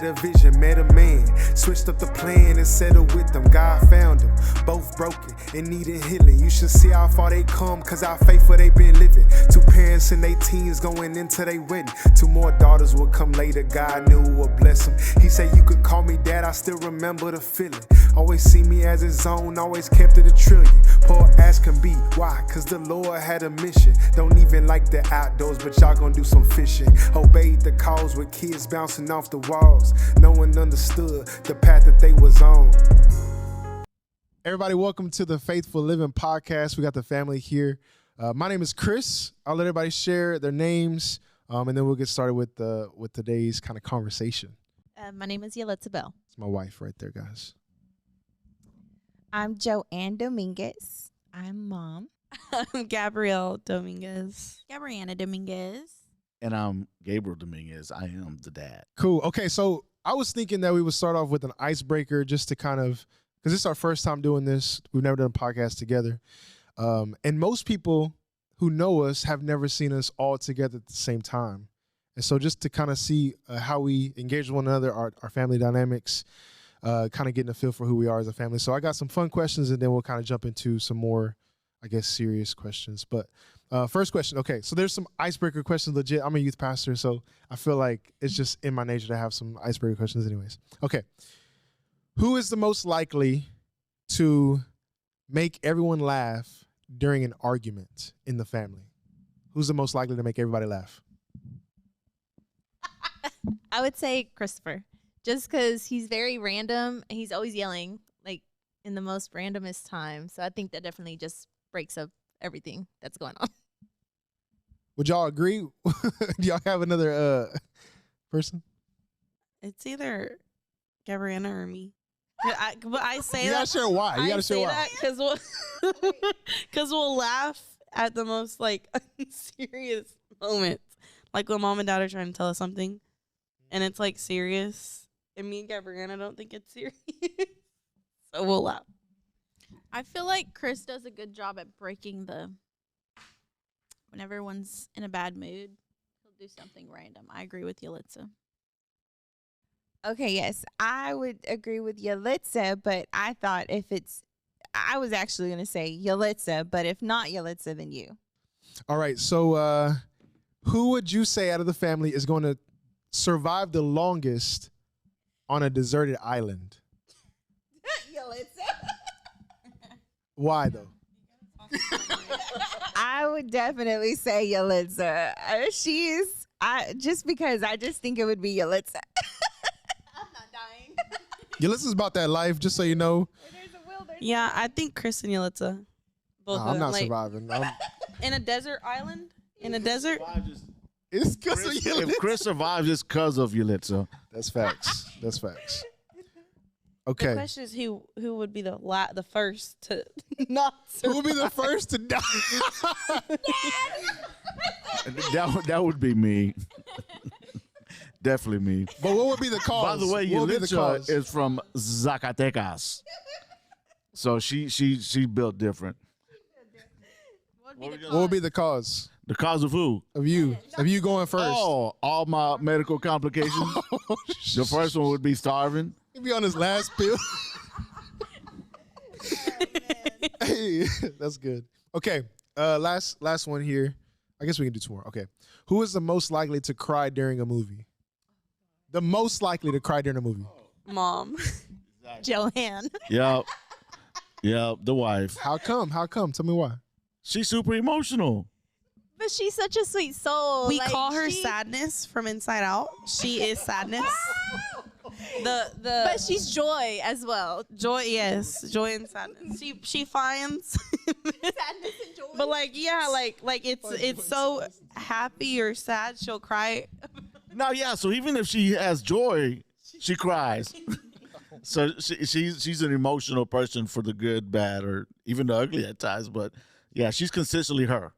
A vision, met a man, switched up the plan and settled with them. God found them, both broken and needing healing. You should see how far they come, cause how faithful they been living. Two parents in their teens going into their wedding. Two more daughters will come later, God knew it would bless them. He said you could call me dad, I still remember the feeling. Always see me as his own, always kept it a trillion. Poor ass can be, why? Cause the Lord had a mission. Don't even like the outdoors, but y'all gonna do some fishing. Obeyed the calls with kids bouncing off the walls. No one understood the path that they was on. Everybody, welcome to the Faithful Living Podcast. We got the family here. My name is Chris. I'll let everybody share their names, and then we'll get started with today's kind of conversation. My name is Yalitza Bell. It's my wife right there, guys. I'm Joanne Dominguez. I'm Mom. I'm Gabrielle Dominguez. Gabriana Dominguez. And I'm Gabriel Dominguez. I am the dad. Cool. Okay, so I was thinking that we would start off with an icebreaker just to kind of, because this is our first time doing this. We've never done a podcast together. And most people who know us have never seen us all together at the same time. And so just to kind of see how we engage with one another, our family dynamics, kind of getting a feel for who we are as a family. So I got some fun questions, and then we'll kind of jump into some more, I guess, serious questions. But first question. Okay, so there's some icebreaker questions. Legit, I'm a youth pastor, so I feel like it's just in my nature to have some icebreaker questions anyways. Okay. Who is the most likely to make everyone laugh during an argument in the family? Who's the most likely to make everybody laugh? I would say Christopher, just because he's very random. He's always yelling, like, in the most randomest time. So I think that definitely just breaks up everything that's going on. Would y'all agree? Do y'all have another person? It's either Gabriana or me. But I say You that. gotta share why. You gotta share why. Because we'll laugh at the most like unserious moments, like when mom and dad are trying to tell us something, and it's like serious, and me and Gabriana don't think it's serious, so we'll laugh. I feel like Chris does a good job at breaking when everyone's in a bad mood, he'll do something random. I agree with Yalitza. Okay, yes, I would agree with Yalitza, but I thought I was actually going to say Yalitza, but if not Yalitza, then you. All right, so who would you say out of the family is going to survive the longest on a deserted island? Yalitza. Why, though? I would definitely say Yalitza. Just because I just think it would be Yalitza. I'm not dying. Yalitza's about that life, just so you know. Yeah, I think Chris and Yalitza. Both of I'm them, not like, surviving. in a desert island. In a desert. It's because of Yalitza. If Chris survives, it's because of Yalitza. That's facts. That's facts. The Okay. question is who would be the first to not survive. Who will be the first to die? That would be me. Definitely me. But what would be the cause? By the way, what would be the Yalitza cause? is from Zacatecas. So she built different. What would be the cause The cause of who? of you going first? Oh, all my medical complications. The first one would be starving. He'd be on his last pill. Hey, that's good. Okay, last one here. I guess we can do two more. Okay, who is the most likely to cry during a movie? The most likely to cry during a movie. Mom. Joanne. Yep. The wife. How come? Tell me why. She's super emotional. But she's such a sweet soul. We call her sadness from inside out. She is sadness. But she's joy as well. Joy, yes, joy and sadness. She finds Sadness and joy. but like it's so happy or sad she'll cry. No, yeah. So even if she has joy, she cries. So she's an emotional person for the good, bad, or even the ugly at times. But yeah, she's consistently her.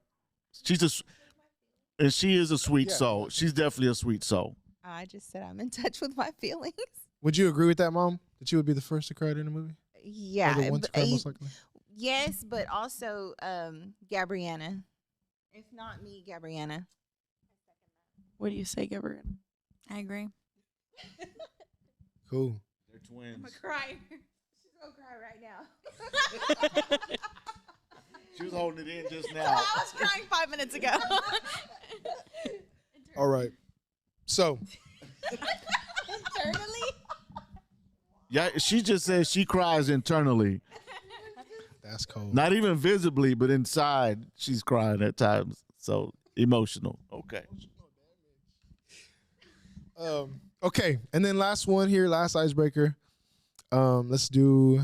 And she is a sweet soul. She's definitely a sweet soul. I just said I'm in touch with my feelings. Would you agree with that, Mom? That you would be the first to cry during the movie? Yeah. Or the one to cry most likely? Yes, but also Gabriana. If not me, Gabriana. What do you say, Gabrielle? I agree. Cool. They're twins. cry. She's gonna cry right now. She was holding it in just now. I was crying 5 minutes ago. All right. So Internally? Yeah, she just said she cries internally. that's cold. Not even visibly, but inside she's crying at times. So emotional. Okay. Okay, and then last one here, last icebreaker. Let's do.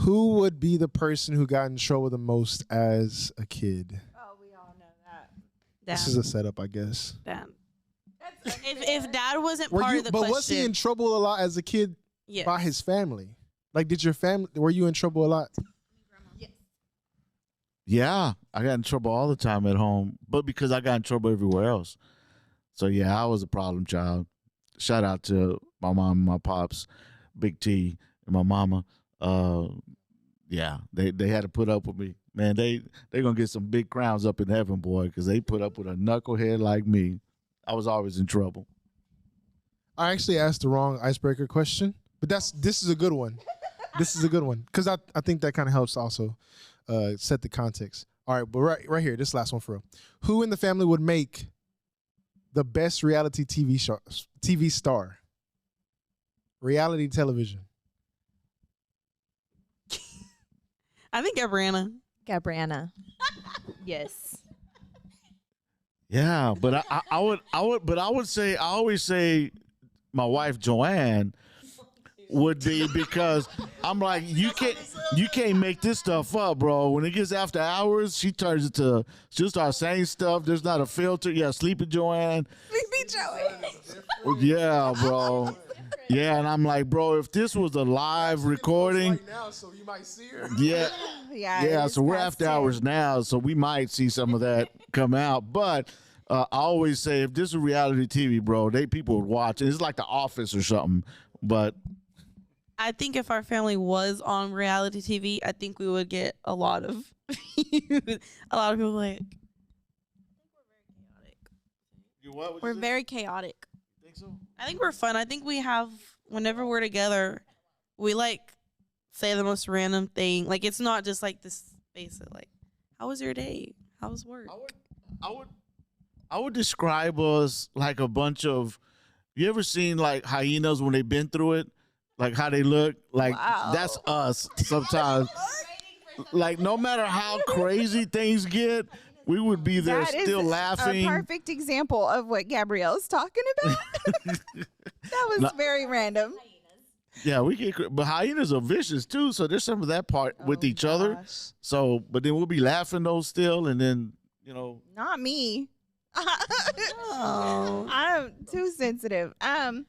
Who would be the person who got in trouble the most as a kid? Oh, we all know that. This Dad. is a setup, I guess. Dad. If Dad wasn't Were part you? of the But question, was he in trouble a lot as a kid yes. by his family? Like, did your family? Were you in trouble a lot? Yeah, I got in trouble all the time at home, but because I got in trouble everywhere else. So yeah, I was a problem child. Shout out to my mom and my pops, Big T and my mama. Yeah, they had to put up with me. Man, they gonna get some big crowns up in heaven, boy, because they put up with a knucklehead like me. I was always in trouble. I actually asked the wrong icebreaker question, but this is a good one. This is a good one because I think that kind of helps also set the context. All right, but right here, this last one for real. Who in the family would make the best reality TV star? Reality television. I think Gabriana. Gabriana. Yes. Yeah, but I always say my wife Joanne would be, because I'm like, you can't make this stuff up, bro. When it gets after hours, she'll start saying stuff. There's not a filter. Yeah, Sleepy Joanne. Sleepy Joey. Yeah, bro. Yeah, and I'm like, bro, if this was a live recording, Right now, so you might see her. yeah. Yeah. Yeah, it's so we're past after 10. hours now, so we might see some of that come out. But I always say, if this is reality TV, bro, people would watch it. It's like The Office or something. But I think if our family was on reality TV, I think we would get a lot of views. A lot of people like. We're very chaotic. Think so? I think we're fun. I think we have, whenever we're together, we like say the most random thing. Like, it's not just like this basic, like, how was your day? How was work? I would describe us like a bunch of. You ever seen like hyenas when they've been through it? Like how they look? Like Wow. that's us sometimes. Like no matter how crazy things get, we would be there That is still laughing. A perfect example of what Gabrielle's talking about. That was very random. Yeah, we get, but hyenas are vicious too. So there's some of that part with Oh, each other. gosh. So, but then we'll be laughing though still, and then Not me. Oh. I'm too sensitive. I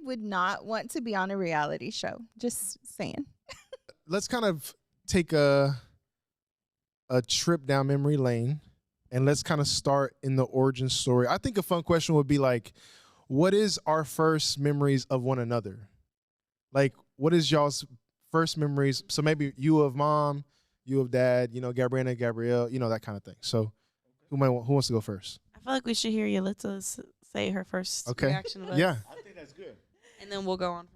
would not want to be on a reality show. Just saying. Let's kind of take a trip down memory lane, and let's kind of start in the origin story. I think a fun question would be like, what is our first memories of one another? Like, what is y'all's first memories? So maybe you of mom, you of dad, Gabriana, Gabrielle, that kind of thing. So who wants to go first? I feel like we should hear Yalitza say her first reaction of us. Yeah. I think that's good. And then we'll go on.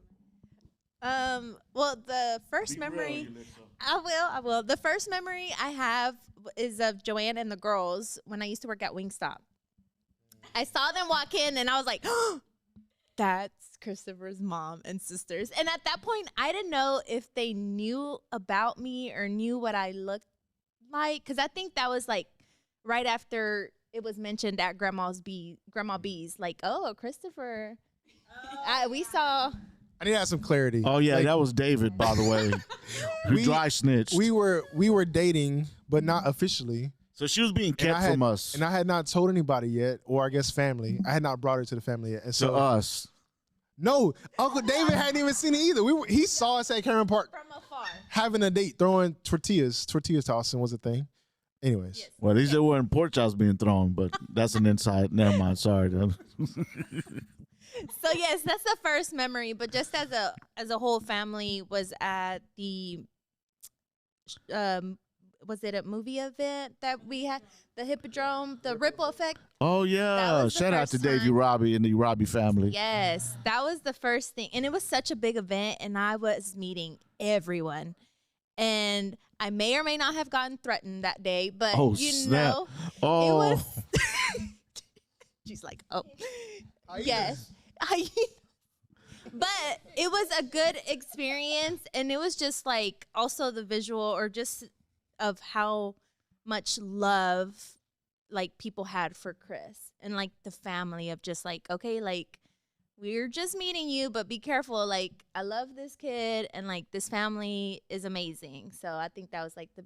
Well, the first Be real, memory Yulitza. I will. The first memory I have is of Joanne and the girls when I used to work at Wingstop. I saw them walk in and I was like, oh, that's Christopher's mom and sisters. And at that point, I didn't know if they knew about me or knew what I looked like. Because I think that was like right after it was mentioned at Grandma B's, like, oh, Christopher. We saw. I need to have some clarity. Oh yeah, Like, that was David, by the way, who We- dry snitched. we were dating, but not officially. So she was being And kept I had- from us. And I had not told anybody yet, or I guess family. I had not brought her to the family yet. And to so us. no, Uncle David hadn't even seen it either. He saw us at Cameron Park From afar. having having a date, throwing tortillas. Tortillas tossing was a thing. Anyways. Yes. Well, these weren't pork chops being thrown, but that's an inside. Never mind. Sorry. So yes, that's the first memory. But just as a whole family was at the was it a movie event that we had? The Hippodrome, the Ripple Effect. Oh yeah! was the Shout out to first Davey time. Robbie and the Robbie family. Yes, that was the first thing. And it was such a big event, and I was meeting everyone. And I may or may not have gotten threatened that day, but Oh, you snap. know, Oh, it was. She's like, oh, yes. But it was a good experience, and it was just like also the visual or just of how much love like people had for Chris and like the family of just like, okay, like we're just meeting you, but be careful. Like, I love this kid, and like this family is amazing. So I think that was like the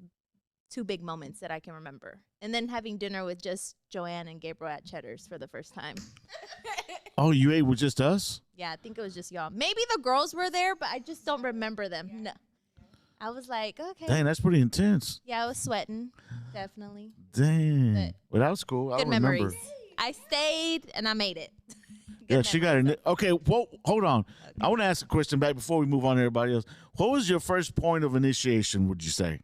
two big moments that I can remember. And then having dinner with just Joanne and Gabriel at Cheddar's for the first time. oh, you ate with just us? Yeah, I think it was just y'all. Maybe the girls were there, but I just don't remember them. No. I was like, okay. Dang, that's pretty intense. Yeah, I was sweating. Definitely. Dang. But Well, that was cool. I Good remember. memories. I stayed and I made it. Yeah, she got it. Okay, well, hold on. I want to ask a question back before we move on to everybody else. What was your first point of initiation, would you say?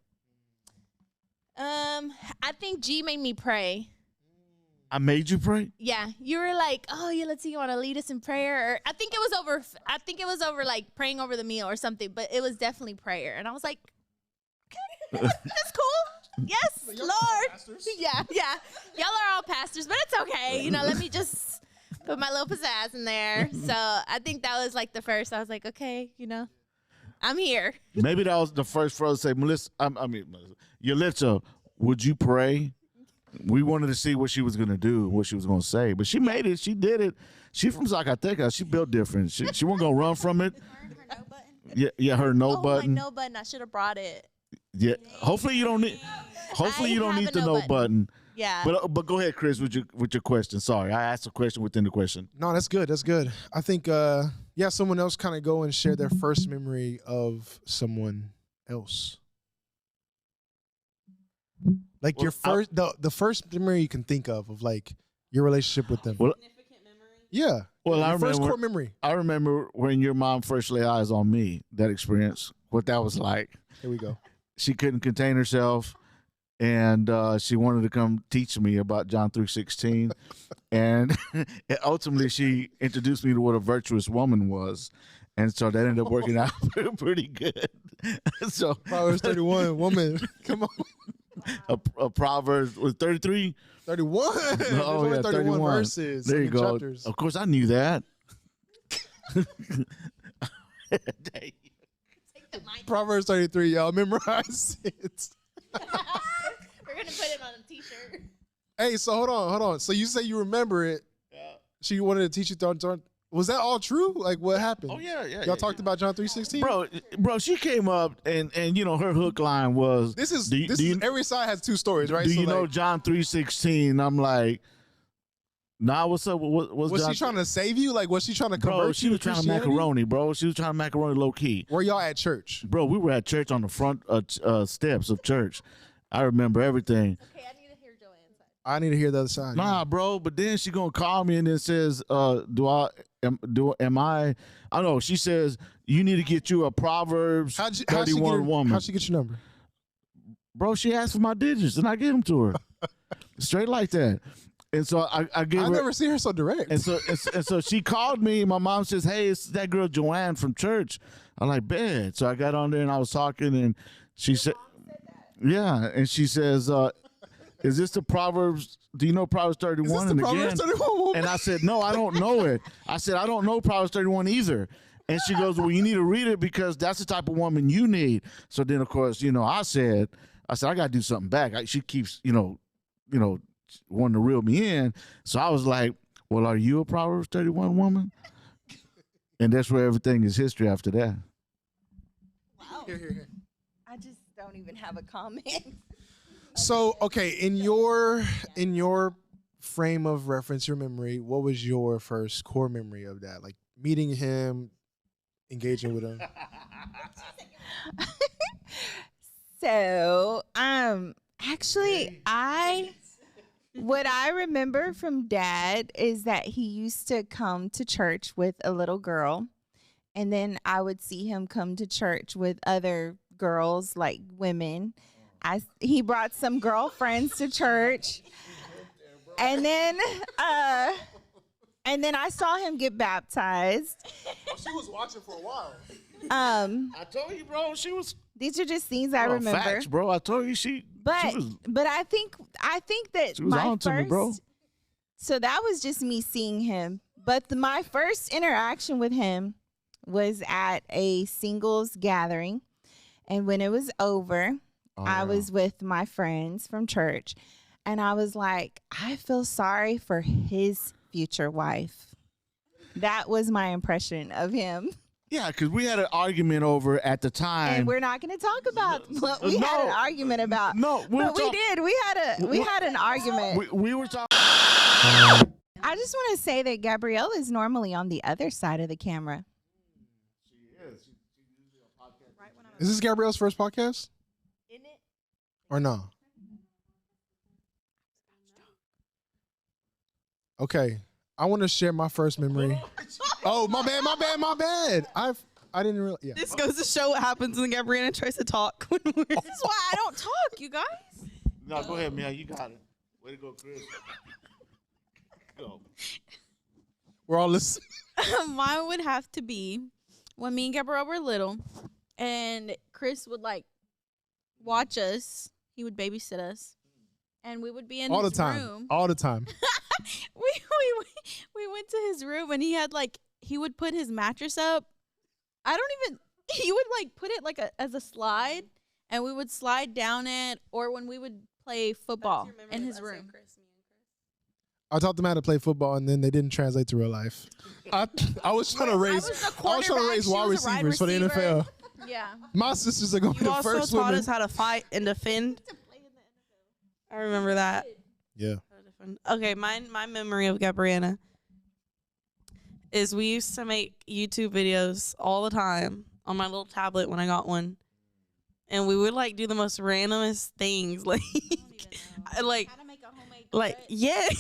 I think G made me pray. I made you pray? Yeah, you were like, "Oh, yeah, let's see, you want to lead us in prayer?" Or I think it was over like praying over the meal or something, but it was definitely prayer. And I was like, "Okay, that's cool. Yes, Lord." Yeah. Y'all are all pastors, but it's okay. You know, let me just put my little pizzazz in there. So I think that was like the first. I was like, okay, you know, I'm here. Maybe that was the first for us to say, Melissa, Yalitza, would you pray? We wanted to see what she was going to do, what she was going to say. But she made it. She did it. She from Zacatecas. She built different. She wasn't going to run from it. Yeah, her no button. My no button. I should have brought it. Yeah. Hopefully you don't need have the a no no button. Yeah. But go ahead, Chris, with your question. Sorry, I asked a question within the question. No, that's good. That's good. I think, someone else kind of go and share their first memory of someone else. Like your first, the first memory you can think of like your relationship with them. Well, Yeah. Well, I your first remember- core memory. I remember when your mom first laid eyes on me, that experience, what that was like. Here we go. She couldn't contain herself, and she wanted to come teach me about John 3:16. And ultimately, she introduced me to what a virtuous woman was. And so that ended up working out pretty good. So Proverbs 31, woman. Come on. a Proverbs was 33. 31. There's only 31 verses. There you go. Chapters. Of course, I knew that. Proverbs 33, y'all memorize it. We're gonna put it on a t-shirt. Hey, so hold on. So you say you remember it. Yeah. She wanted to teach you John. Was that all true? Like, what happened? Oh yeah. Y'all talked about John 3:16? Bro, she came up and her hook line was, This is do you- every side has two stories, right? do So, you know like, John 3:16? I'm like, nah, what's up? What's was John she trying to save you? Like, was she trying to convert Bro, you she was trying to Christianity? macaroni, bro. She was trying to macaroni low key. Where y'all at church? Bro, we were at church on the front steps of church. I remember everything. Okay, I need to hear Joanne's side. I need to hear the other side. Nah, bro, but then she gonna call me and then says, am I don't know. She says, you need to get you a Proverbs How'd she 31 woman. How'd she get your number? Bro, she asked for my digits and I gave them to her. Straight like that. And so I gave I've her. never seen her so direct. And so she called me. My mom says, "Hey, it's that girl Joanne from church." I'm like, "Bet." So I got on there and I was talking, and she said, "Yeah," and she says, "Is this the Proverbs? Do you know Proverbs 31?" Is this the And Proverbs 31 woman? and I said, "No, I don't know it." I said, "I don't know Proverbs 31 either." And she goes, "Well, you need to read it because that's the type of woman you need." So then, of course, I said, I got to do something back. She keeps, wanting to reel me in. So I was like, well, are you a Proverbs 31 woman? And that's where everything is history after that. Wow. Here. I just don't even have a comment. So, okay, in your frame of reference, your memory, what was your first core memory of that? Like meeting him, engaging with him. So, actually, what I remember from Dad is that he used to come to church with a little girl, and then I would see him come to church with other girls, like women. He brought some girlfriends to church, and then I saw him get baptized. She was watching for a while. I told you, bro. She was. These are just things I remember. Facts, bro. I told you she. But she was, I think that she was my on to me, bro. first. So that was just me seeing him. But my first interaction with him was at a singles gathering, and when it was over, I was with my friends from church, and I was like, I feel sorry for his future wife. That was my impression of him. Yeah, because we had an argument over at the time. And we're not going to talk about what we had an argument about. No, we did. We had an argument. We were talking. I just want to say that Gabrielle is normally on the other side of the camera. Is this Gabrielle's first podcast? In it? Or no? Okay. I want to share my first memory. Oh, my bad. I didn't really. Yeah. This goes to show what happens when Gabriella tries to talk. This is why I don't talk, you guys. No, go ahead, Mia. You got it. Way to go, Chris. Go. We're all listening. Mine would have to be when me and Gabrielle were little, and Chris would like watch us. He would babysit us, and we would be in all his the time. room. All the time. we went to his room, and he had like he would put his mattress up. He would like put it like as a slide, and we would slide down it, or when we would play football in his room. I taught them how to play football, and then they didn't translate to real life. I was trying to raise wide receivers for the NFL. Yeah. My sisters are going to be You the also first taught women. us how to fight and defend. I remember that. Yeah. Okay, my memory of Gabriella is we used to make YouTube videos all the time on my little tablet when I got one, and we would like do the most randomest things, like yes.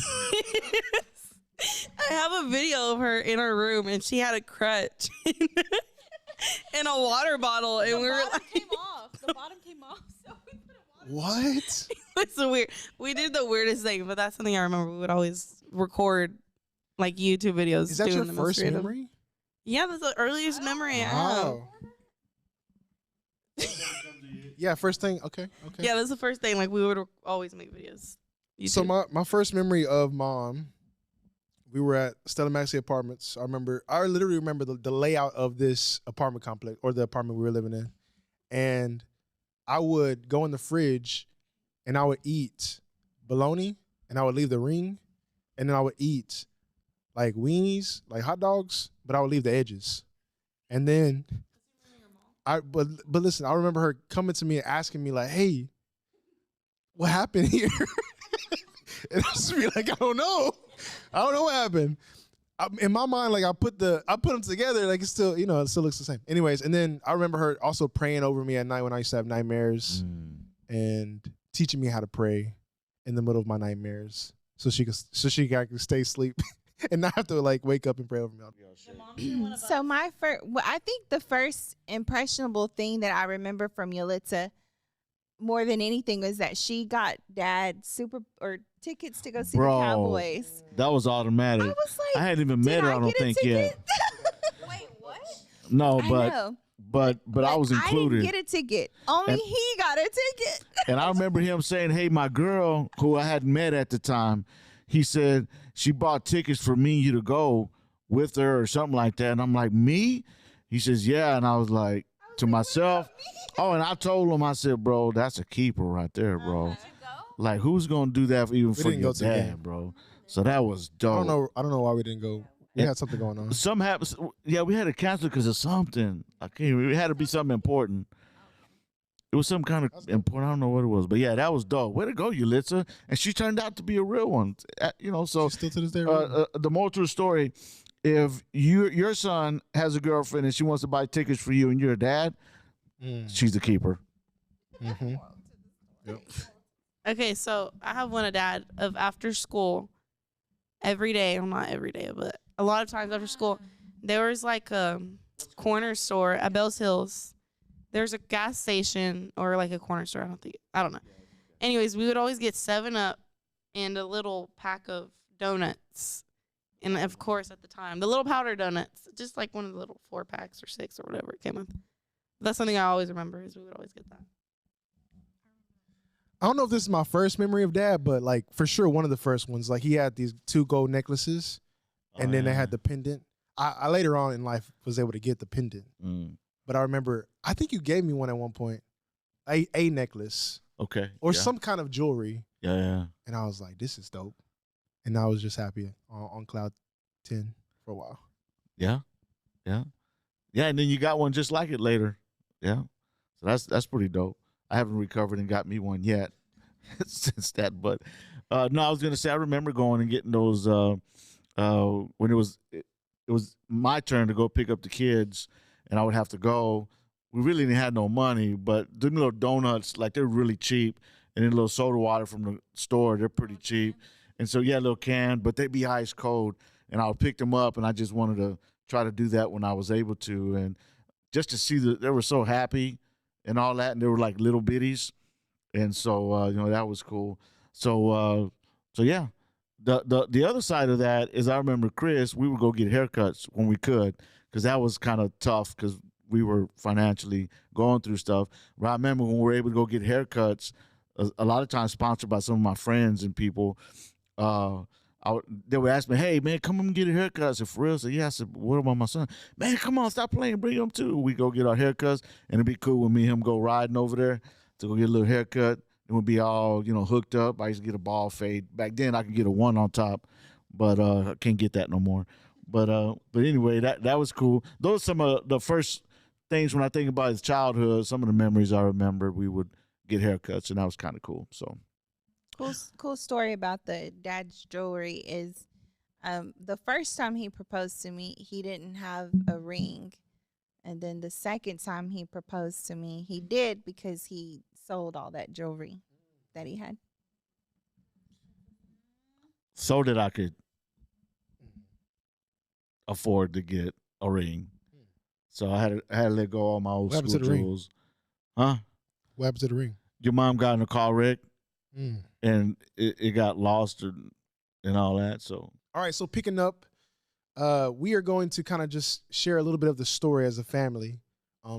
I have a video of her in her room, and she had a crutch and a water bottle, and we were like, The bottom came off. So we put a water. What? it's so weird. We did the weirdest thing, but that's something I remember. We would always record like YouTube videos. Is that your doing the most first random- memory? Yeah, that's the earliest memory I have. Wow. Yeah, first thing. Okay. Yeah, that's the first thing. Like we would always make videos. So YouTube. my first memory of Mom, we were at Stella Maxey Apartments. I literally remember the layout of this apartment complex, or the apartment we were living in. And I would go in the fridge and I would eat bologna, and I would leave the ring, and then I would eat like weenies, like hot dogs, but I would leave the edges. And then but listen, I remember her coming to me and asking me like, "Hey, what happened here?" And I just be like, I don't know what happened. In my mind, like I put them together, like it still looks the same. Anyways, and then I remember her also praying over me at night when I used to have nightmares, and teaching me how to pray in the middle of my nightmares, so she could stay asleep and not have to like wake up and pray over me. So I think the first impressionable thing that I remember from Yulitza more than anything was that she got Dad tickets to go see the Cowboys. That was automatic. I was like, I hadn't even met her, I don't think yet. Wait, what? No, I know. but I was included. I didn't get a ticket. Only he got a ticket. And I remember him saying, "Hey, my girl, who I hadn't met at the time," he said she bought tickets for me and you to go with her or something like that. And I'm like, "Me?" He says, "Yeah." And I was like, to myself, oh, and I told him, I said, "Bro, that's a keeper right there, bro. Like, who's gonna do that for your dad, bro?" So that was dope. I don't know why we didn't go. We had something going on. Something happened. Yeah, we had to cancel because of something. I can't. It had to be something important. It was some kind of important. I don't know what it was, but yeah, that was dope. Way to go, Yulitza. And she turned out to be a real one. So She's still to this day. the moral to the story: if your son has a girlfriend and she wants to buy tickets for you and you're a dad, she's the keeper. Mm-hmm. Yep. Okay, so I have one a dad of after school every day. Well, not every day, but a lot of times after school, there was like a corner store at Bells Hills There's a gas station or like a corner store. I don't know. Anyways, we would always get 7-Up and a little pack of donuts. And of course, at the time, the little powder donuts, just like one of the little 4 packs or 6 or whatever it came with. That's something I always remember is we would always get that. I don't know if this is my first memory of Dad, but like for sure one of the first ones. Like he had these 2 gold necklaces, and then they had the pendant. I later on in life was able to get the pendant, but I remember I think you gave me one at one point, a necklace, Okay. or some kind of jewelry, Yeah. and I was like, this is dope, and I was just happy on cloud 10 for a while. Yeah. And then you got one just like it later. Yeah. So that's pretty dope. I haven't recovered and got me one yet since that. But no, I was gonna say I remember going and getting those when it was my turn to go pick up the kids, and I would have to go. We really didn't have no money, but the little donuts, like they're really cheap, and then a little soda water from the store, they're pretty cheap. And so yeah, a little can, but they'd be ice cold, and I would pick them up, and I just wanted to try to do that when I was able to, and just to see that they were so happy and all that, and they were like little bitties, and so that was cool. So yeah, the other side of that is I remember Chris, we would go get haircuts when we could, because that was kind of tough because we were financially going through stuff. But I remember when we were able to go get haircuts, a lot of times sponsored by some of my friends and people. They would ask me, "Hey man, come and get a haircut." I said, "For real?" I said, "Yeah." I said, "What about my son?" "Man, come on, stop playing, bring him too." We go get our haircuts, and it'd be cool when me and him go riding over there to go get a little haircut. And we'd be all hooked up. I used to get a ball fade back then. I could get a 1 on top, but I can't get that no more. But anyway, that was cool. Those are some of the first things when I think about his childhood. Some of the memories I remember. We would get haircuts, and that was kind of cool. So. Cool story about the dad's jewelry is the first time he proposed to me, he didn't have a ring. And then the second time he proposed to me, he did because he sold all that jewelry that he had. So that I could afford to get a ring. So I had to let go of all my old What happened school to the ring? jewels. Huh? What happened to the ring? Your mom got in a car wreck Mm. and it got lost and all that. So All right, so picking up, we are going to kind of just share a little bit of the story as a family.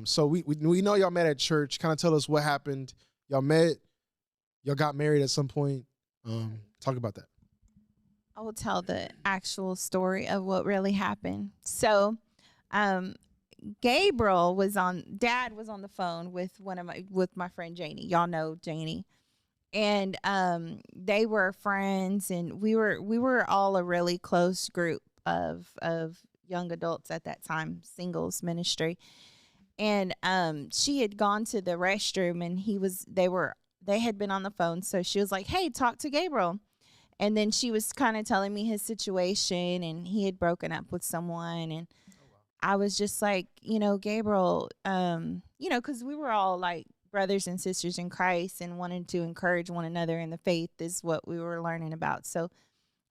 So we know y'all met at church. Kind of tell us what happened. Y'all met, y'all got married at some point. Talk about that. I will tell the actual story of what really happened. So, Gabriel Dad was on the phone with my friend Janie. Y'all know Janie. And they were friends, and we were all a really close group of young adults at that time, singles ministry. And she had gone to the restroom, and they had been on the phone, so she was like, "Hey, talk to Gabriel." And then she was kind of telling me his situation, and he had broken up with someone, and I was just like, Gabriel, because we were all like brothers and sisters in Christ and wanted to encourage one another in the faith is what we were learning about. So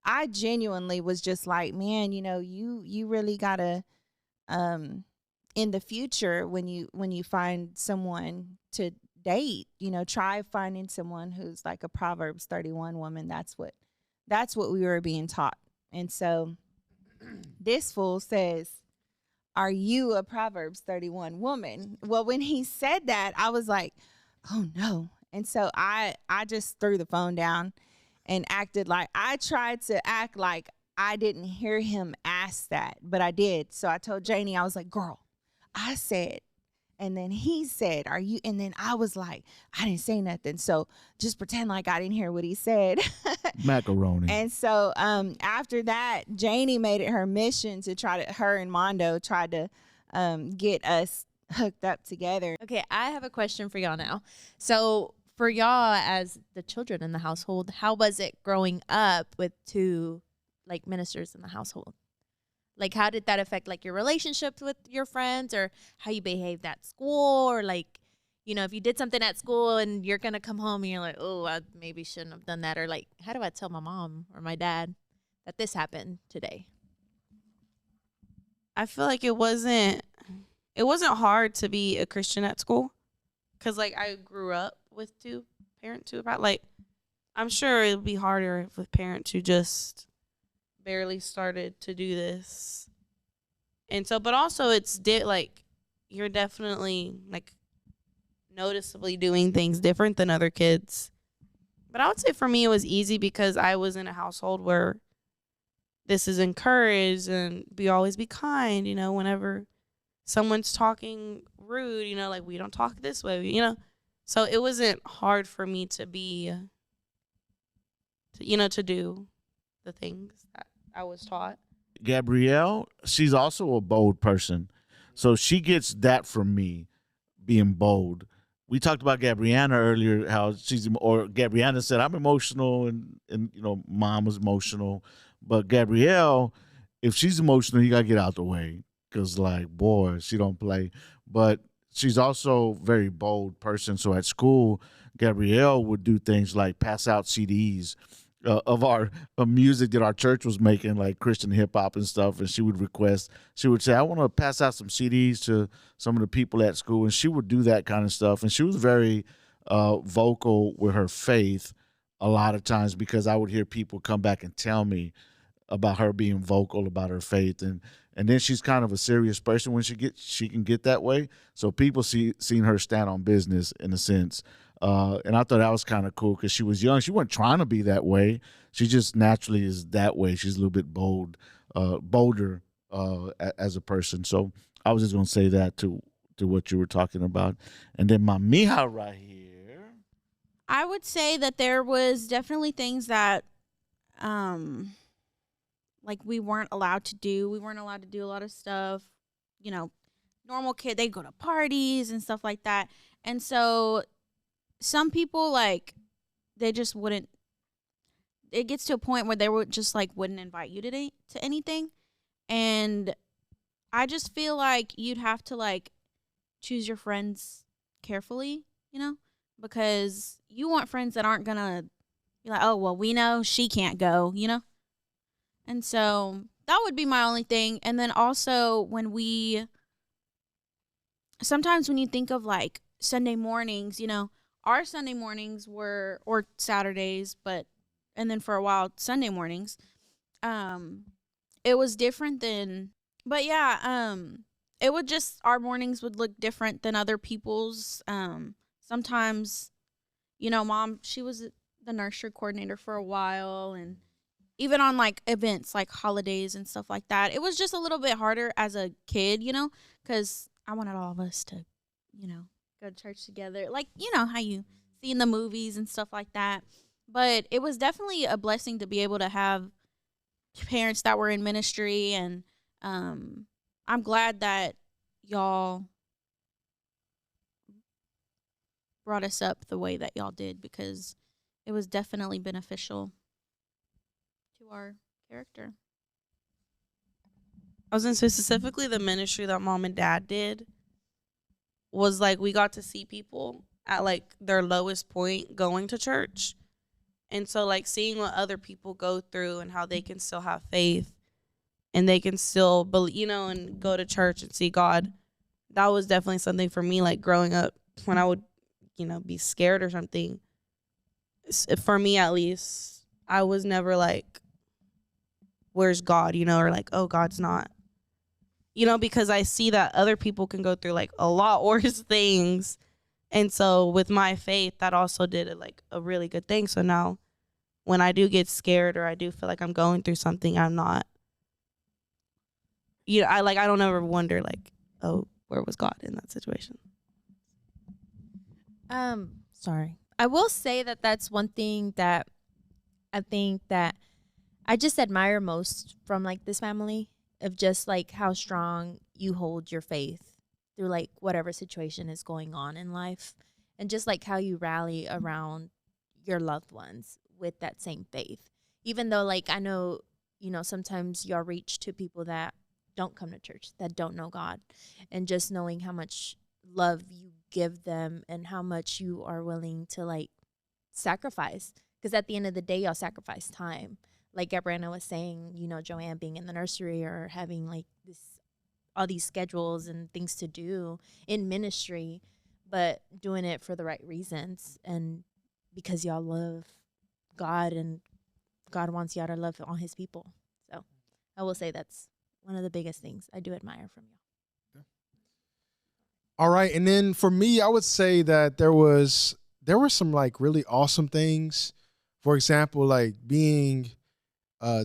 I genuinely was just like, man, you really gotta, in the future when you find someone to date, try finding someone who's like a Proverbs 31 woman. That's what we were being taught. And so this fool says, "Are you a Proverbs 31 woman?" Well, when he said that, I was like, oh no. And so I just threw the phone down and I tried to act like I didn't hear him ask that, but I did. So I told Janie, I was like, "Girl, I said," and then he said, "Are you?" And then I was like, I didn't say nothing. So just pretend like I didn't hear what he said. macaroni. And so after that, Janie made it her mission to her and Mondo tried to get us hooked up together. Okay, I have a question for y'all now. So for y'all as the children in the household, how was it growing up with 2 like ministers in the household? Like, how did that affect like your relationships with your friends, or how you behaved at school, or like, if you did something at school and you're gonna come home and you're like, oh, I maybe shouldn't have done that, or like, how do I tell my mom or my dad that this happened today? I feel like it wasn't it wasn't hard to be a Christian at school. Cause like I grew up with two parents who about like I'm sure it would be harder with parents who just barely started to do this. And so, but also it's like you're definitely like noticeably doing things different than other kids. But I would say for me it was easy because I was in a household where this is encouraged and always be kind, whenever someone's talking rude, like we don't talk this way, So it wasn't hard for me to be, to do the things that I was taught. Gabrielle, she's also a bold person. So she gets that from me, being bold. We talked about Gabriana earlier, how Gabriana said, I'm emotional and mom was emotional. But Gabrielle, if she's emotional, you got to get out the way. Because, like, boy, she don't play. But she's also a very bold person. So at school, Gabrielle would do things like pass out CDs of our music that our church was making, like Christian hip hop and stuff. And she would say, I want to pass out some CDs to some of the people at school. And she would do that kind of stuff. And she was very vocal with her faith a lot of times, because I would hear people come back and tell me about her being vocal about her faith. And then she's kind of a serious person when she can get that way. So people seen her stand on business in a sense. And I thought that was kind of cool because she was young. She wasn't trying to be that way. She just naturally is that way. She's a little bit bolder as a person. So I was just going to say that to what you were talking about. And then my mija right here. I would say that there was definitely things that like we weren't allowed to do. We weren't allowed to do a lot of stuff. Normal kid, they go to parties and stuff like that. And so some people, like, they just wouldn't. It gets to a point where they would just, like, wouldn't invite you to anything. And I just feel like you'd have to, like, choose your friends carefully, because you want friends that aren't going to be like, oh, well, we know she can't go, And so that would be my only thing. And then also sometimes when you think of, like, Sunday mornings, our Sunday mornings were, or Saturdays, and then for a while, Sunday mornings, it was different than, but yeah, it would just, our mornings would look different than other people's. Sometimes, Mom, she was the nursery coordinator for a while, and even on, like, events, like holidays and stuff like that, it was just a little bit harder as a kid, because I wanted all of us to, go to church together. Like, how you see in the movies and stuff like that. But it was definitely a blessing to be able to have parents that were in ministry. And I'm glad that y'all brought us up the way that y'all did, because it was definitely beneficial to our character. I was going to say specifically the ministry that mom and dad did was like we got to see people at like their lowest point going to church. And so like seeing what other people go through and how they can still have faith and they can still believe, and go to church and see God. That was definitely something for me, like growing up when I would, be scared or something. For me, at least, I was never like, where's God, or like, oh, God's not. Because I see that other people can go through like a lot worse things. And so with my faith, that also did like a really good thing. So now when I do get scared or I do feel like I'm going through something, I'm not, I don't ever wonder like, oh, where was God in that situation? Sorry. I will say that that's one thing that I think that I just admire most from like this family, of just like how strong you hold your faith through like whatever situation is going on in life, and just like how you rally around your loved ones with that same faith. Even though like I know, sometimes y'all reach to people that don't come to church, that don't know God, and just knowing how much love you give them and how much you are willing to like sacrifice, because at the end of the day y'all sacrifice time. Like Gabriana was saying, Joanne being in the nursery or having like this all these schedules and things to do in ministry, but doing it for the right reasons and because y'all love God and God wants y'all to love all his people. So I will say that's one of the biggest things I do admire from you. All right. And then for me, I would say that there were some like really awesome things. For example, like being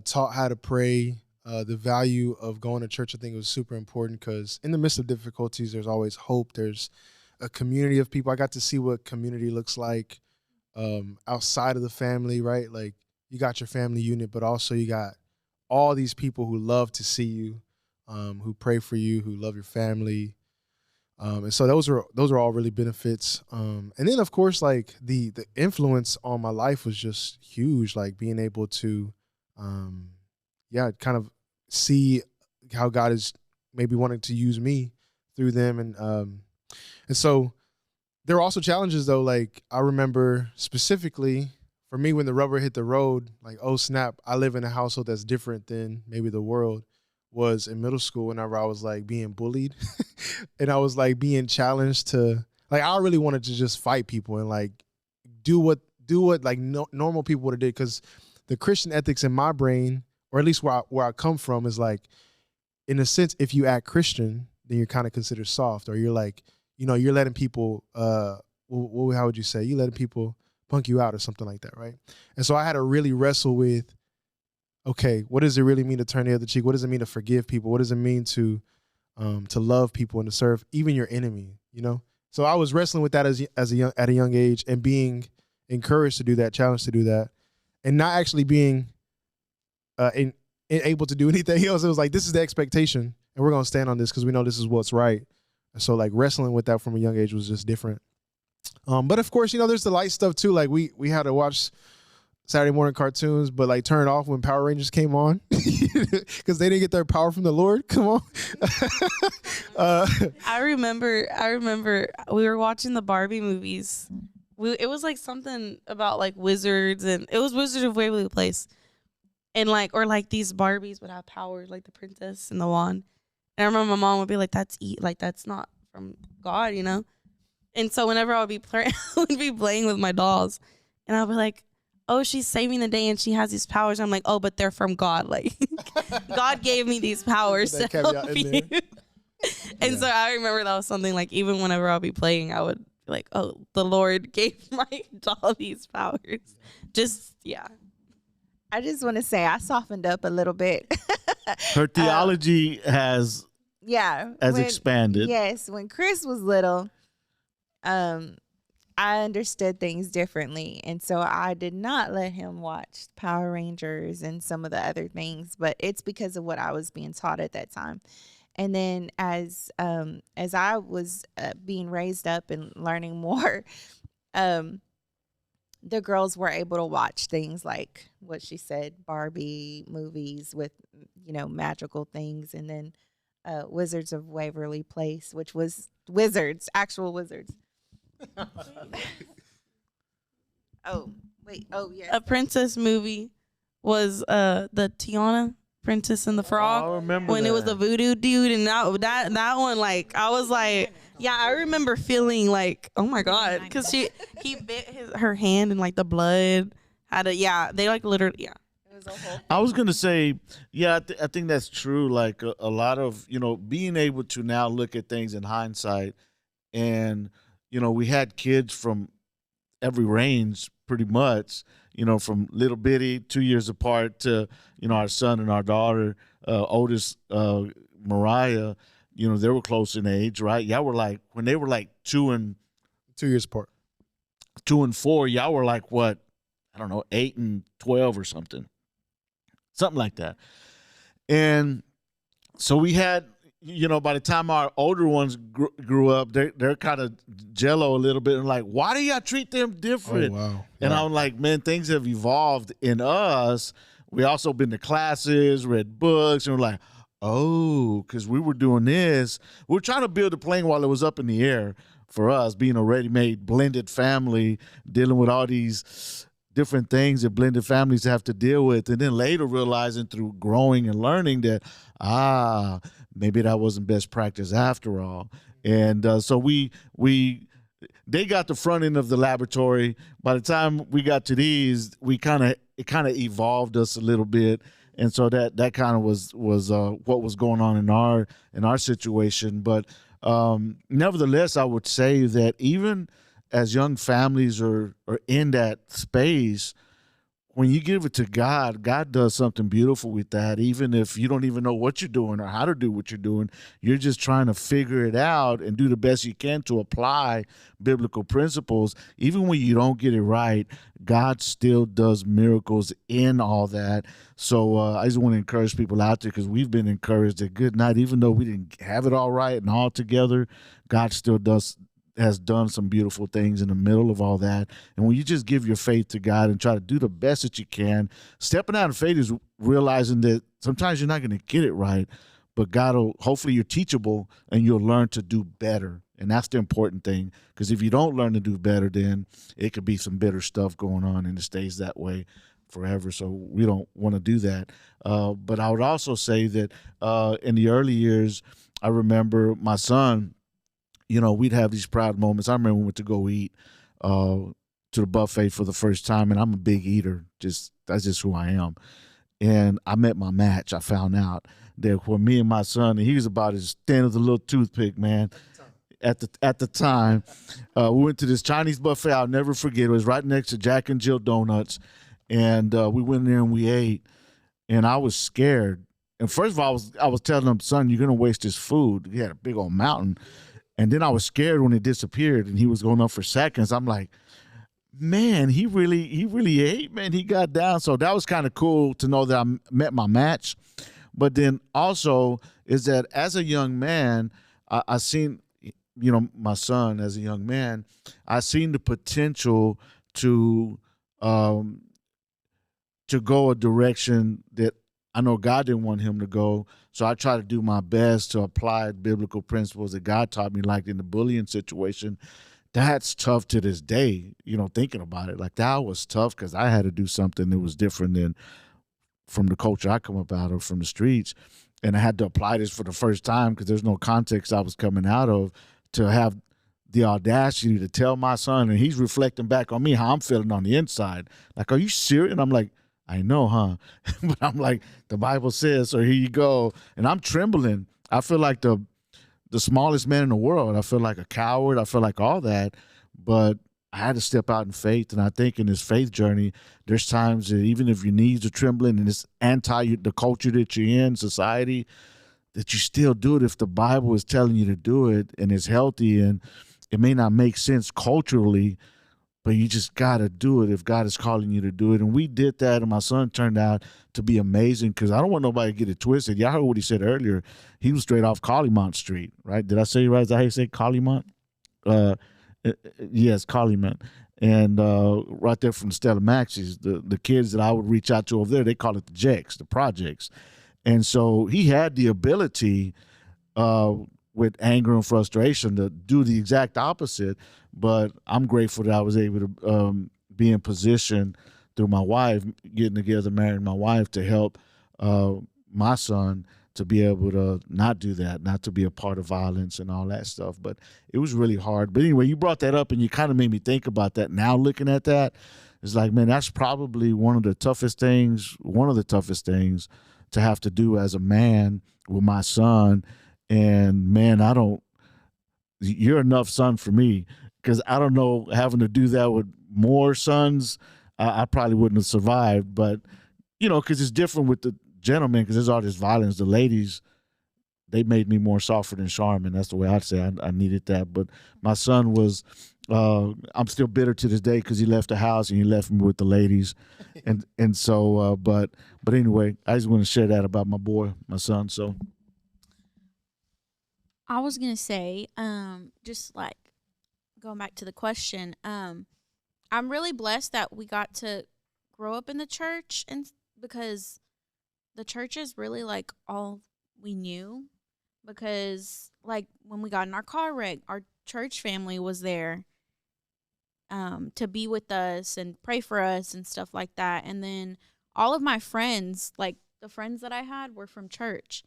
taught how to pray, the value of going to church. I think it was super important because in the midst of difficulties, there's always hope. There's a community of people. I got to see what community looks like outside of the family, right? Like you got your family unit, but also you got all these people who love to see you, who pray for you, who love your family. And so those are all really benefits. And then of course, like the influence on my life was just huge. Like being able to, kind of see how God is maybe wanting to use me through them. And so there were also challenges though. Like I remember specifically for me when the rubber hit the road, like, oh snap, I live in a household that's different than maybe the world. Was in middle school whenever I was like being bullied and I was like being challenged to like, I really wanted to just fight people and like do what like normal people would have did. Cause the Christian ethics in my brain, or at least where I come from is like, in a sense, if you act Christian, then you're kind of considered soft, or you're like, you're letting people, how would you say? You letting people punk you out or something like that. Right. And so I had to really wrestle with, okay, what does it really mean to turn the other cheek? What does it mean to forgive people? What does it mean to love people and to serve even your enemy? So I was wrestling with that at a young age, and being encouraged to do that, challenged to do that, and not actually being able to do anything else. It was like, this is the expectation, and we're gonna stand on this because we know this is what's right. And so like wrestling with that from a young age was just different. But of course, there's the light stuff too. Like we had to watch Saturday morning cartoons, but like turn it off when Power Rangers came on because they didn't get their power from the Lord. Come on. I remember we were watching the Barbie movies. It was like something about like wizards, and it was Wizards of Waverly Place, and like these Barbies would have powers, like the princess and the wand. And I remember my mom would be like, "That's not from God," And so whenever I would be playing with my dolls, and I'd be like, oh, she's saving the day and she has these powers. I'm like, oh, but they're from God. Like, God gave me these powers to help you. And so I remember that was something like, even whenever I'll be playing, I would be like, oh, the Lord gave my doll these powers. Just, yeah. I just want to say I softened up a little bit. Her theology has expanded. Yes. When Chris was little, I understood things differently, and so I did not let him watch Power Rangers and some of the other things, but it's because of what I was being taught at that time. And then as I was being raised up and learning more, the girls were able to watch things like what she said, Barbie movies with, magical things, and then Wizards of Waverly Place, which was actual wizards. Yes. A princess movie was the Tiana, Princess and the Frog. I remember when that. It was a voodoo dude, and that one, like, I was like, yeah, I remember feeling like, oh my God, because he bit her hand and like the blood they like literally, yeah. I was gonna say, I think that's true. Like a lot of being able to now look at things in hindsight, and we had kids from every range pretty much, from little bitty 2 years apart to, our son and our daughter, oldest, Mariah, they were close in age, right? Y'all were like, when they were like 2 years apart, 2 and 4, y'all were like, what? I don't know, 8 and 12 or something like that. And so we had, by the time our older ones grew up, they're kind of jello a little bit and like, why do y'all treat them different? Oh, wow. And I'm like, man, things have evolved in us. We also been to classes, read books, and we're like, oh, because we were doing this. We're trying to build a plane while it was up in the air for us, being a ready-made blended family, dealing with all these different things that blended families have to deal with. And then later realizing through growing and learning that, maybe that wasn't best practice after all. And so they got the front end of the laboratory. By the time we got to these, it kind of evolved us a little bit. And so that kind of was what was going on in our situation. But nevertheless, I would say that even as young families are in that space, when you give it to God, God does something beautiful with that. Even if you don't even know what you're doing or how to do what you're doing, you're just trying to figure it out and do the best you can to apply biblical principles. Even when you don't get it right, God still does miracles in all that. So I just want to encourage people out there, because we've been encouraged at Good Night. Even though we didn't have it all right and all together, God still has done some beautiful things in the middle of all that. And when you just give your faith to God and try to do the best that you can, stepping out of faith is realizing that sometimes you're not going to get it right, but God will, hopefully you're teachable and you'll learn to do better. And that's the important thing, because if you don't learn to do better, then it could be some bitter stuff going on, and it stays that way forever. So we don't want to do that. But I would also say that in the early years, I remember my son, we'd have these proud moments. I remember we went to go eat to the buffet for the first time, and I'm a big eater. That's just who I am. And I met my match. I found out that when me and my son, and he was about as thin as a little toothpick, man. At the time, we went to this Chinese buffet. I'll never forget. It was right next to Jack and Jill Donuts, and we went in there and we ate. And I was scared. And first of all, I was telling him, son, you're gonna waste this food. He had a big old mountain. And then I was scared when it disappeared and he was going up for seconds. I'm like, man, he really ate, man. He got down. So that was kind of cool to know that I met my match. But then also is that as a young man, I seen, my son as a young man, I seen the potential to go a direction that I know God didn't want him to go. So I try to do my best to apply biblical principles that God taught me, like in the bullying situation. That's tough to this day, thinking about it. Like, that was tough because I had to do something that was different than from the culture I come up out of, from the streets. And I had to apply this for the first time because there's no context I was coming out of, to have the audacity to tell my son, and he's reflecting back on me how I'm feeling on the inside. Like, are you serious? And I'm like, I know, huh? But I'm like, the Bible says, so here you go. And I'm trembling. I feel like the smallest man in the world. I feel like a coward. I feel like all that. But I had to step out in faith. And I think in this faith journey, there's times that even if your knees are trembling and it's the culture that you're in, society, that you still do it if the Bible is telling you to do it and it's healthy. And it may not make sense culturally, but you just got to do it if God is calling you to do it. And we did that, and my son turned out to be amazing, because I don't want nobody to get it twisted. Y'all heard what he said earlier. He was straight off Collymont Street, right? Did I say it right? Is that how you say Collymont? Yes, Collymont. And right there from Stella Maxey's, the kids that I would reach out to over there, they call it the Jacks, the projects. And so he had the ability with anger and frustration to do the exact opposite. But I'm grateful that I was able to be in position through my wife, getting together, marrying my wife, to help my son to be able to not do that, not to be a part of violence and all that stuff. But it was really hard. But anyway, you brought that up and you kind of made me think about that. Now looking at that, it's like, man, that's probably one of the toughest things to have to do as a man with my son. And man, you're enough son for me, because I don't know, having to do that with more sons, I probably wouldn't have survived. But, because it's different with the gentlemen, because there's all this violence. The ladies, they made me more softer than Charmin. That's the way I'd say I needed that. But my son was, I'm still bitter to this day because he left the house and he left me with the ladies. And so, but anyway, I just want to share that about my boy, my son. So I was going to say, just like going back to the question, I'm really blessed that we got to grow up in the church, and because the church is really like all we knew, because like when we got in our car wreck, our church family was there to be with us and pray for us and stuff like that. And then all of my friends, like the friends that I had, were from church.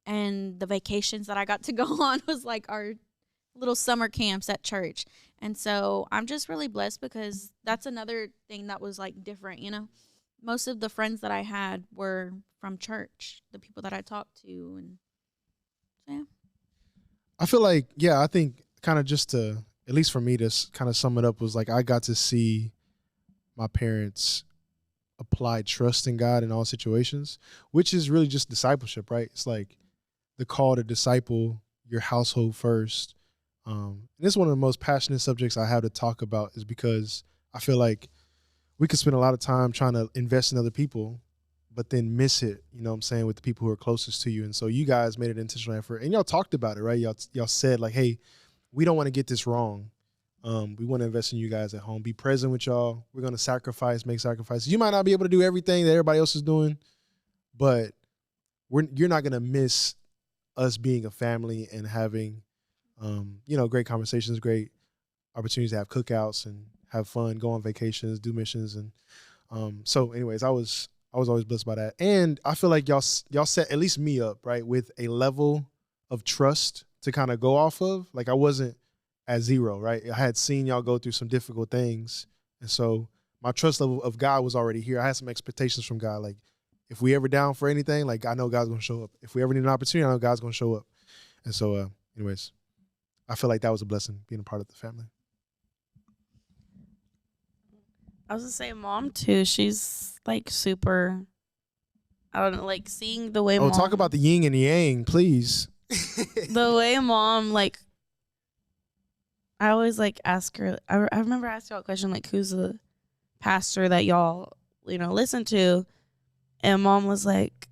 and the vacations that I got to go on was like our little summer camps at church. And so I'm just really blessed because that's another thing that was like different, you know. Most of the friends that I had were from church, the people that I talked to, and so, yeah. I feel like, yeah, I think kind of just to, at least for me to kind of sum it up, was like I got to see my parents apply trust in God in all situations, which is really just discipleship, right? It's like the call to disciple your household first. And it's one of the most passionate subjects I have to talk about, is because I feel like we could spend a lot of time trying to invest in other people, but then miss it, you know what I'm saying, with the people who are closest to you. And so you guys made an intentional effort, and y'all talked about it, right? Y'all said like, hey, we don't want to get this wrong. We want to invest in you guys at home, be present with y'all. We're going to make sacrifices. You might not be able to do everything that everybody else is doing, but you're not going to miss us being a family and having, great conversations, great opportunities to have cookouts and have fun, go on vacations, do missions. And so anyways, I was always blessed by that. And I feel like y'all set at least me up, right, with a level of trust to kind of go off of. Like I wasn't at zero, right? I had seen y'all go through some difficult things. And so my trust level of God was already here. I had some expectations from God. Like if we ever down for anything, like I know God's going to show up. If we ever need an opportunity, I know God's going to show up. And so anyways, I feel like that was a blessing, being a part of the family. I was gonna say mom too. She's like super. I don't know, like seeing the way. Oh, talk about the yin and the yang, please. The way mom like. I always like ask her. I remember asking y'all a question like, "Who's the pastor that y'all listen to?" And mom was like,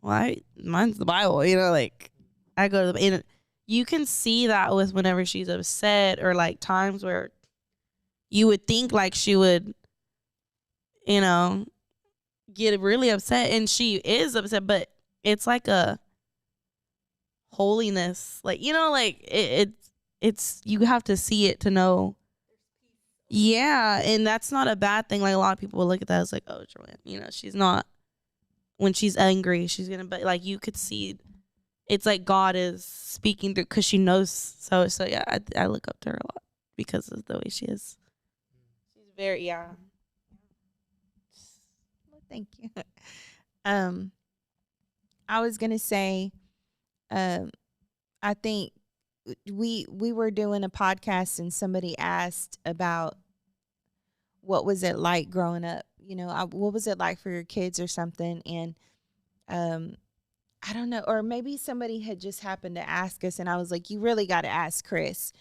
"Well, mine's the Bible." Like I go to the. And you can see that with whenever she's upset or like times where. You would think like she would, get really upset, and she is upset, but it's like a holiness, like like it's you have to see it to know. Yeah, and that's not a bad thing. Like a lot of people will look at that as like, oh, Joanne, she's not. When she's angry, she's gonna, but like you could see, it's like God is speaking through because she knows. So yeah, I look up to her a lot because of the way she is. Very Well, thank you. I was gonna say, I think we were doing a podcast and somebody asked about what was it like growing up. What was it like for your kids or something? And I don't know, or maybe somebody had just happened to ask us, and I was like, you really got to ask Chris,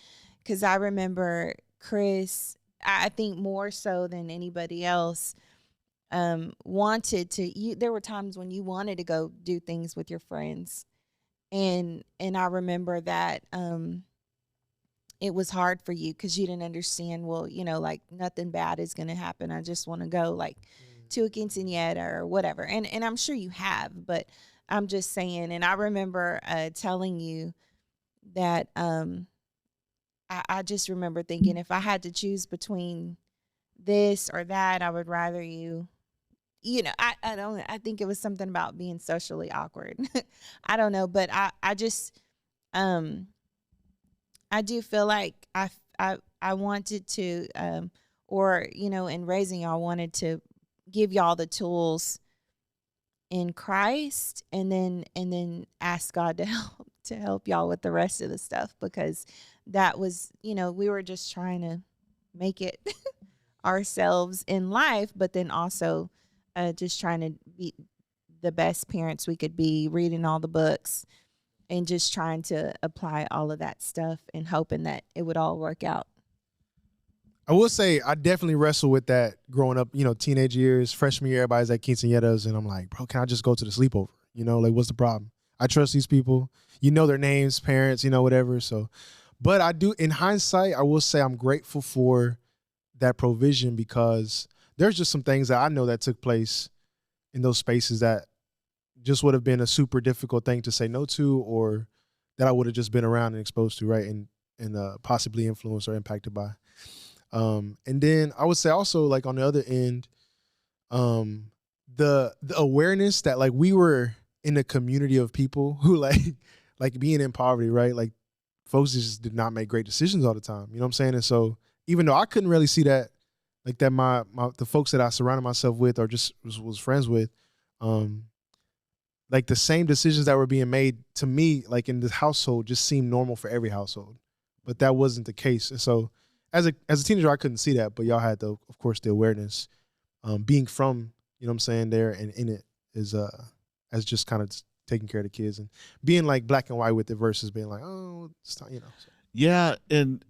because I remember Chris. I think more so than anybody else, wanted to. There were times when you wanted to go do things with your friends, and I remember that it was hard for you because you didn't understand. Well, like nothing bad is going to happen. I just want to go like to a quinceañera or whatever, and I'm sure you have, but I'm just saying. And I remember telling you that. I just remember thinking if I had to choose between this or that, I would rather you, I think it was something about being socially awkward. I don't know, but I just, I do feel like I wanted to, in raising y'all, wanted to give y'all the tools in Christ, and then ask God to help y'all with the rest of the stuff, because that was, we were just trying to make it ourselves in life, but then also just trying to be the best parents we could be, reading all the books and just trying to apply all of that stuff and hoping that it would all work out. I will say I definitely wrestled with that growing up, teenage years, freshman year, everybody's at quinceañeras, and I'm like, bro, can I just go to the sleepover? Like, what's the problem? I trust these people. Their names, parents, whatever. So, but I do, in hindsight, I will say I'm grateful for that provision, because there's just some things that I know that took place in those spaces that just would have been a super difficult thing to say no to, or that I would have just been around and exposed to, right, and possibly influenced or impacted by. And then I would say also, like, on the other end, the awareness that, like, we were in a community of people who like being in poverty, right? Like folks just did not make great decisions all the time. You know what I'm saying? And so even though I couldn't really see that, like that my the folks that I surrounded myself with or just was friends with, like the same decisions that were being made to me, like in the household, just seemed normal for every household. But that wasn't the case. And so as a teenager, I couldn't see that, but y'all had the, of course, the awareness, being from, you know what I'm saying, there and in it is as just kind of taking care of the kids and being like black and white with it versus being like, oh, it's not, you know. So. Yeah, and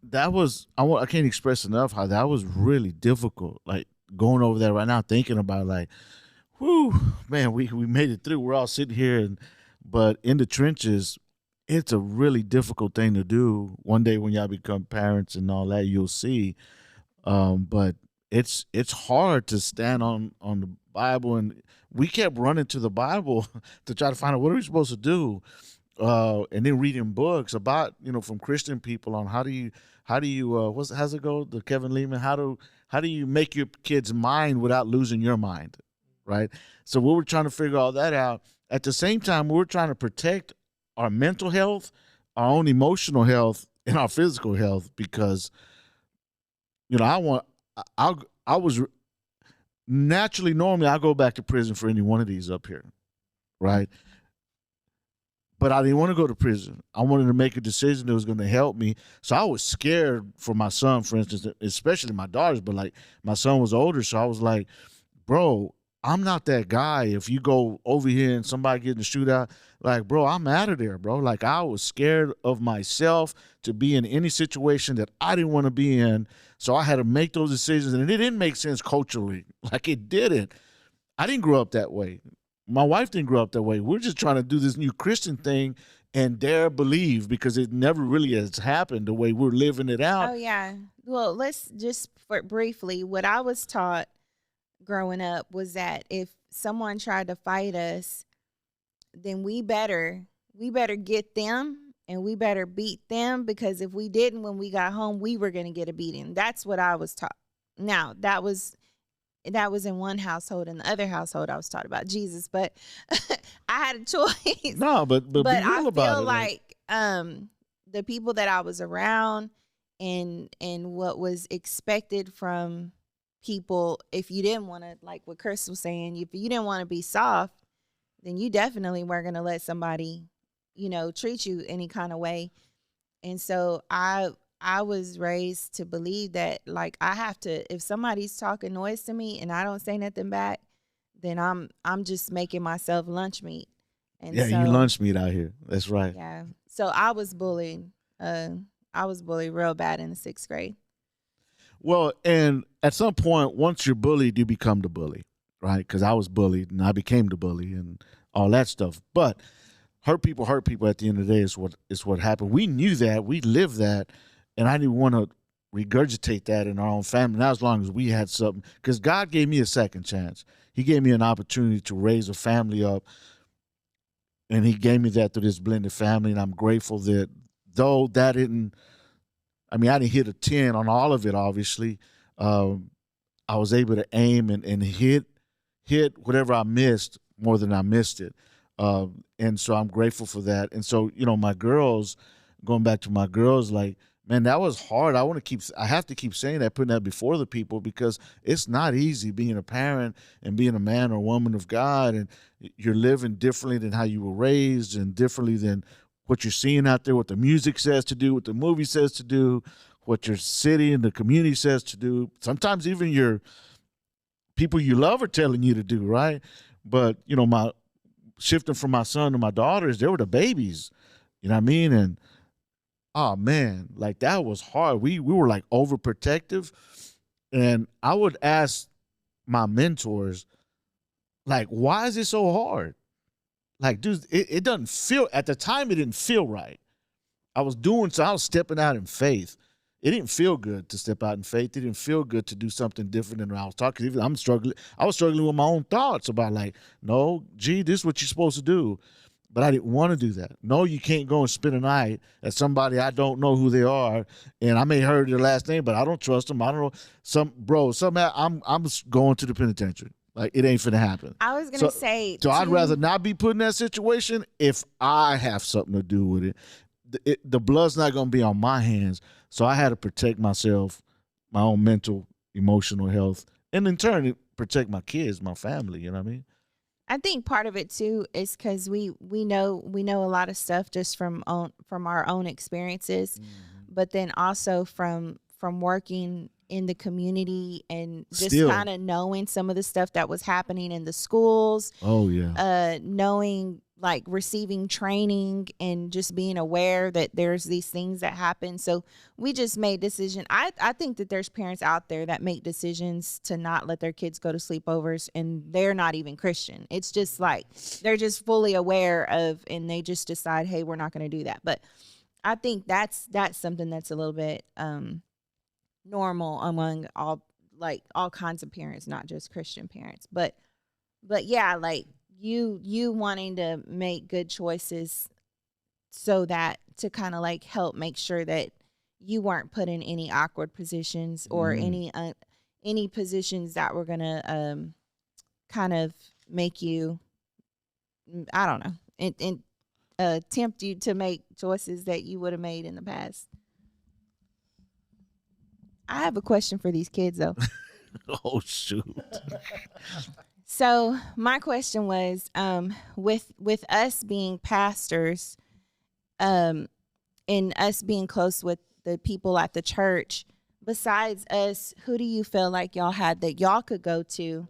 that was I can't express enough how that was really difficult. Like going over there right now, thinking about like, whew, man, we made it through. We're all sitting here, but in the trenches, it's a really difficult thing to do. One day when y'all become parents and all that, you'll see. But it's hard to stand on the Bible, and we kept running to the Bible to try to find out what are we supposed to do. And then reading books about, you know, from Christian people on how do you how's it go? The Kevin Leman, how do you make your kid's mind without losing your mind, right? So we were trying to figure all that out. At the same time, we were trying to protect our mental health, our own emotional health, and our physical health because, you know, I was naturally, normally I go back to prison for any one of these up here, right? But I didn't want to go to prison. I wanted to make a decision that was going to help me. So I was scared for my son, for instance, especially my daughters. But like my son was older, so I was like, bro, I'm not that guy. If you go over here and somebody get in a shootout, like, bro, I'm out of there, bro. Like I was scared of myself to be in any situation that I didn't want to be in. So I had to make those decisions. And it didn't make sense culturally. Like it didn't. I didn't grow up that way. My wife didn't grow up that way. We're just trying to do this new Christian thing and dare believe because it never really has happened the way we're living it out. Oh, yeah. Well, let's just briefly, what I was taught growing up was that if someone tried to fight us, then we better get them and we better beat them because if we didn't when we got home, we were going to get a beating. That's what I was taught. Now, that was in one household. In the other household, I was taught about Jesus, but I had a choice. No, but be real I about feel it. like the people that I was around and what was expected from people, if you didn't want to, like what Chris was saying, if you didn't want to be soft, then you definitely weren't going to let somebody, you know, treat you any kind of way. And so I was raised to believe that, like, I have to, if somebody's talking noise to me and I don't say nothing back, then I'm just making myself lunch meat. And yeah, so, you lunch meat out here. That's right. Yeah. So I was bullied. I was bullied real bad in the 6th grade. Well, and at some point, once you're bullied, you become the bully, right? Because I was bullied and I became the bully and all that stuff. But hurt people at the end of the day is what happened. We knew that. We lived that. And I didn't want to regurgitate that in our own family, not as long as we had something. Because God gave me a second chance. He gave me an opportunity to raise a family up. And he gave me that through this blended family. And I'm grateful that though that didn't, I didn't hit a 10 on all of it, obviously. I was able to aim and hit whatever I missed more than I missed it. And so I'm grateful for that. And so, you know, my girls, going back to my girls, like, man, that was hard. I have to keep saying that, putting that before the people because it's not easy being a parent and being a man or woman of God. And you're living differently than how you were raised and differently than what you're seeing out there, what the music says to do, what the movie says to do, what your city and the community says to do. Sometimes even your people you love are telling you to do, right? But, you know, my shifting from my son to my daughters, they were the babies. You know what I mean? And oh man, like that was hard. We were like overprotective. And I would ask my mentors, like, why is it so hard? Like, dude, it doesn't feel, at the time it didn't feel right. I was stepping out in faith. It didn't feel good to step out in faith. It didn't feel good to do something different than I was talking. Even I was struggling with my own thoughts about like, no, this is what you're supposed to do. But I didn't want to do that. No, you can't go and spend a night at somebody I don't know who they are, and I may heard their last name, but I don't trust them. I don't know. Somehow I'm going to the penitentiary. Like it ain't finna happen. I was gonna say. So I'd too, rather not be put in that situation if I have something to do with it. The blood's not gonna be on my hands. So I had to protect myself, my own mental, emotional health, and in turn protect my kids, my family. You know what I mean? I think part of it too is because we know a lot of stuff just from our own experiences, but then also from working in the community and just kind of knowing some of the stuff that was happening in the schools. Oh yeah. Knowing, like, receiving training and just being aware that there's these things that happen. So we just made decision. I think that there's parents out there that make decisions to not let their kids go to sleepovers, and they're not even Christian. It's just like they're just fully aware of, and they just decide, hey, we're not going to do that. But I think that's something that's a little bit normal among all kinds of parents, not just Christian parents. But yeah, like you wanting to make good choices so that to kind of like help make sure that you weren't put in any awkward positions or any positions that were gonna kind of make you, I don't know, and tempt you to make choices that you would have made in the past. I have a question for these kids though. Oh shoot. So my question was, with us being pastors, and us being close with the people at the church, besides us, who do you feel like y'all had that y'all could go to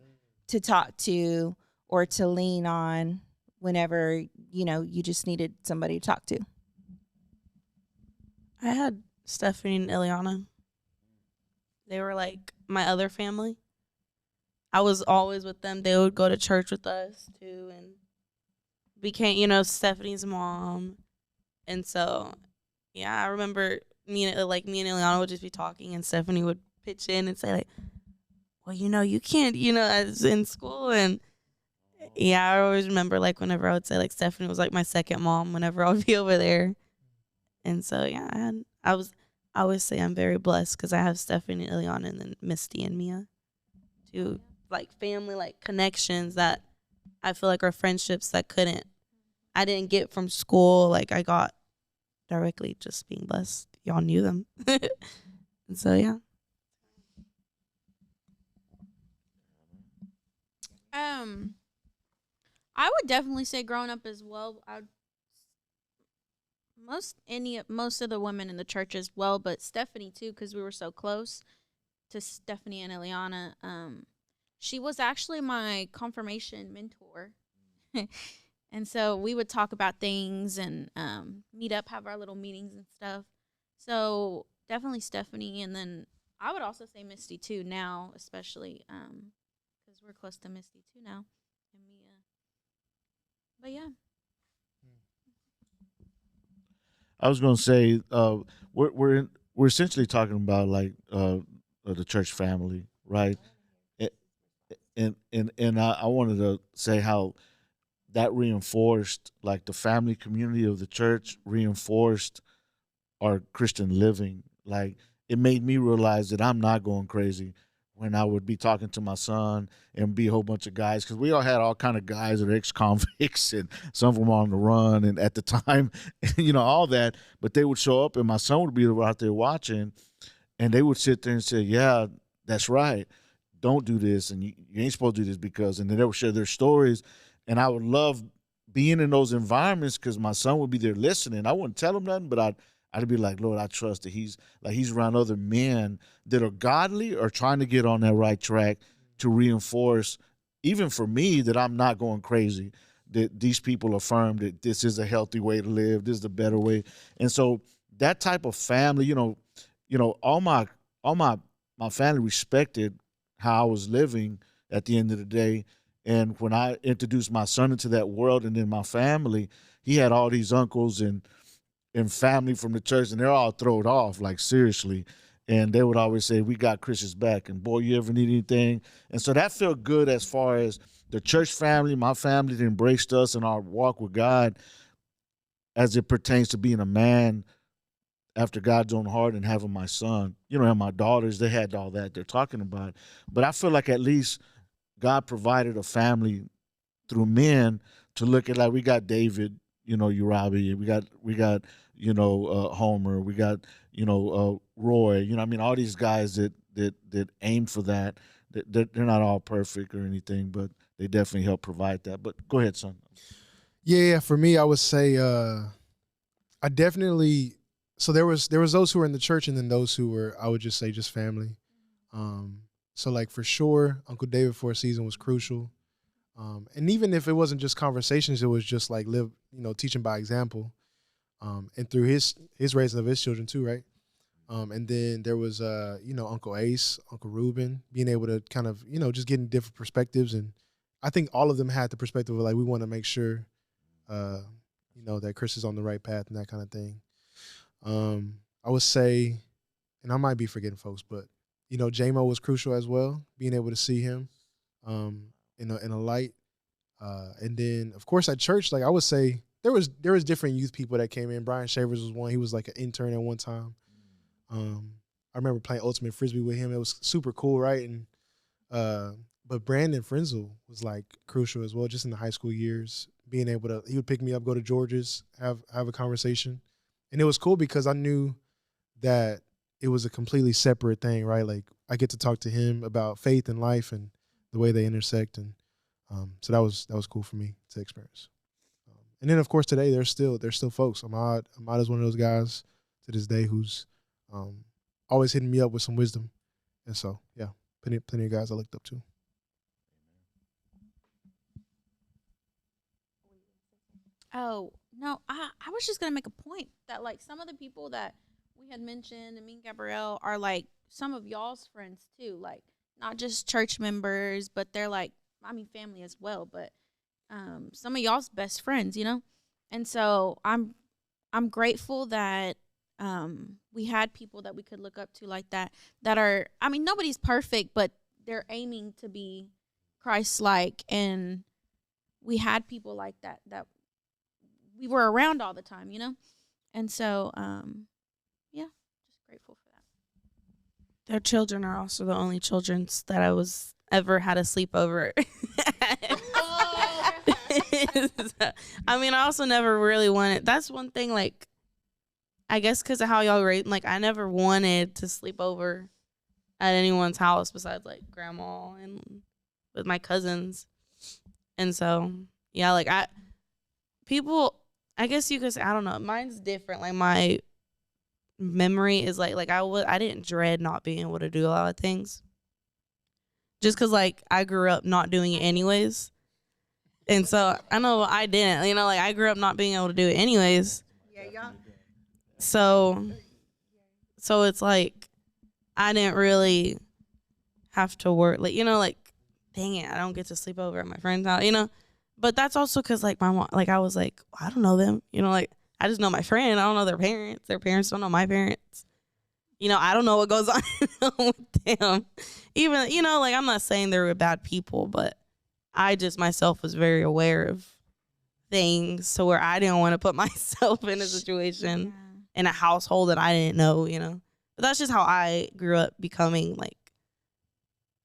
talk to or to lean on whenever, you just needed somebody to talk to? I had Stephanie and Ileana. They were like my other family. I was always with them. They would go to church with us too, and became, Stephanie's mom. And so, yeah, I remember me and Ileana would just be talking, and Stephanie would pitch in and say like, "Well, you can't, as in school." And yeah, I always remember like whenever I would say like Stephanie was like my second mom whenever I would be over there. And so yeah, I always say I'm very blessed because I have Stephanie, Ileana, and then Misty and Mia, two like family like connections that I feel like are friendships that I didn't get from school. Like I got directly just being blessed. Y'all knew them. And so yeah. I would definitely say growing up as well. Most of the women in the church as well, but Stephanie too, because we were so close to Stephanie and Ileana. She was actually my confirmation mentor. And so we would talk about things and meet up, have our little meetings and stuff. So definitely Stephanie. And then I would also say Misty too now, especially because we're close to Misty too now. And Mia. But yeah. I was gonna say we're essentially talking about like the church family, right? And I wanted to say how that reinforced, like, the family community of the church reinforced our Christian living. Like, it made me realize that I'm not going crazy when I would be talking to my son and be a whole bunch of guys, because we all had all kind of guys that are ex-convicts and some of them on the run, and at the time, all that. But they would show up and my son would be out there watching, and they would sit there and say, yeah, that's right. Don't do this, and you ain't supposed to do this because, and then they would share their stories. And I would love being in those environments because my son would be there listening. I wouldn't tell him nothing, but I'd be like, Lord, I trust that he's around other men that are godly or trying to get on that right track to reinforce, even for me, that I'm not going crazy, that these people affirm that this is a healthy way to live, this is a better way. And so that type of family, all my family respected how I was living at the end of the day. And when I introduced my son into that world and then my family, he had all these uncles and family from the church, and they're all thrown off, like, seriously. And they would always say, we got Christians back, and boy, you ever need anything? And so that felt good as far as the church family, my family that embraced us in our walk with God as it pertains to being a man after God's own heart and having my son. And my daughters, they had all that they're talking about. But I feel like at least God provided a family through men to look at, like, we got David, Urabi, we got Homer, we got Roy, I mean, all these guys that aim for that. They're not all perfect or anything, but they definitely help provide that. But go ahead, son. Yeah, for me, I would say I definitely. So there was those who were in the church, and then those who were, I would just say, just family. So like for sure, Uncle David for a season was crucial. And even if it wasn't just conversations, it was just like teaching by example. And through his raising of his children too, right? And then there was Uncle Ace, Uncle Ruben, being able to kind of just getting different perspectives, and I think all of them had the perspective of like we want to make sure that Chris is on the right path and that kind of thing. I would say, and I might be forgetting folks, but J-Mo was crucial as well, being able to see him in a light. And then of course at church, like I would say there was different youth people that came in. Brian Shavers was one. He was like an intern at one time. I remember playing ultimate frisbee with him. It was super cool, right? And but Brandon Frenzel was like crucial as well, just in the high school years. Being able to, he would pick me up, go to George's, have a conversation, and it was cool because I knew that it was a completely separate thing, right? Like I get to talk to him about faith and life and the way they intersect, and so that was cool for me to experience. And then of course today there's still folks. Ahmad is one of those guys to this day who's always hitting me up with some wisdom, and so yeah, plenty of guys I looked up to. Oh, no, I was just going to make a point that, like, some of the people that we had mentioned, and me and Gabrielle, are, like, some of y'all's friends, too. Like, not just church members, but they're, like, family as well. But some of y'all's best friends, And so I'm grateful that we had people that we could look up to like that are, nobody's perfect, but they're aiming to be Christ-like. And we had people like that we were around all the time, And so, just grateful for that. Their children are also the only children that I was ever had a sleepover. I also never really wanted. That's one thing, like, I guess because of how y'all raised, like, I never wanted to sleep over at anyone's house besides, like, grandma and with my cousins. And so, yeah, like, I guess you could say, I don't know, mine's different. Like, my memory is like I didn't dread not being able to do a lot of things. Just because, like, I grew up not doing it anyways. And so, I know I didn't. Like, I grew up not being able to do it anyways. Yeah. So it's like I didn't really have to work. Like, like, dang it, I don't get to sleep over at my friend's house, But that's also because, like, my mom, like, I was like, I don't know them. Like, I just know my friend. I don't know their parents. Their parents don't know my parents. I don't know what goes on with them. Even, like, I'm not saying they were bad people, but I just myself was very aware of things to where I didn't want to put myself in a situation in a household that I didn't know, But that's just how I grew up becoming, like,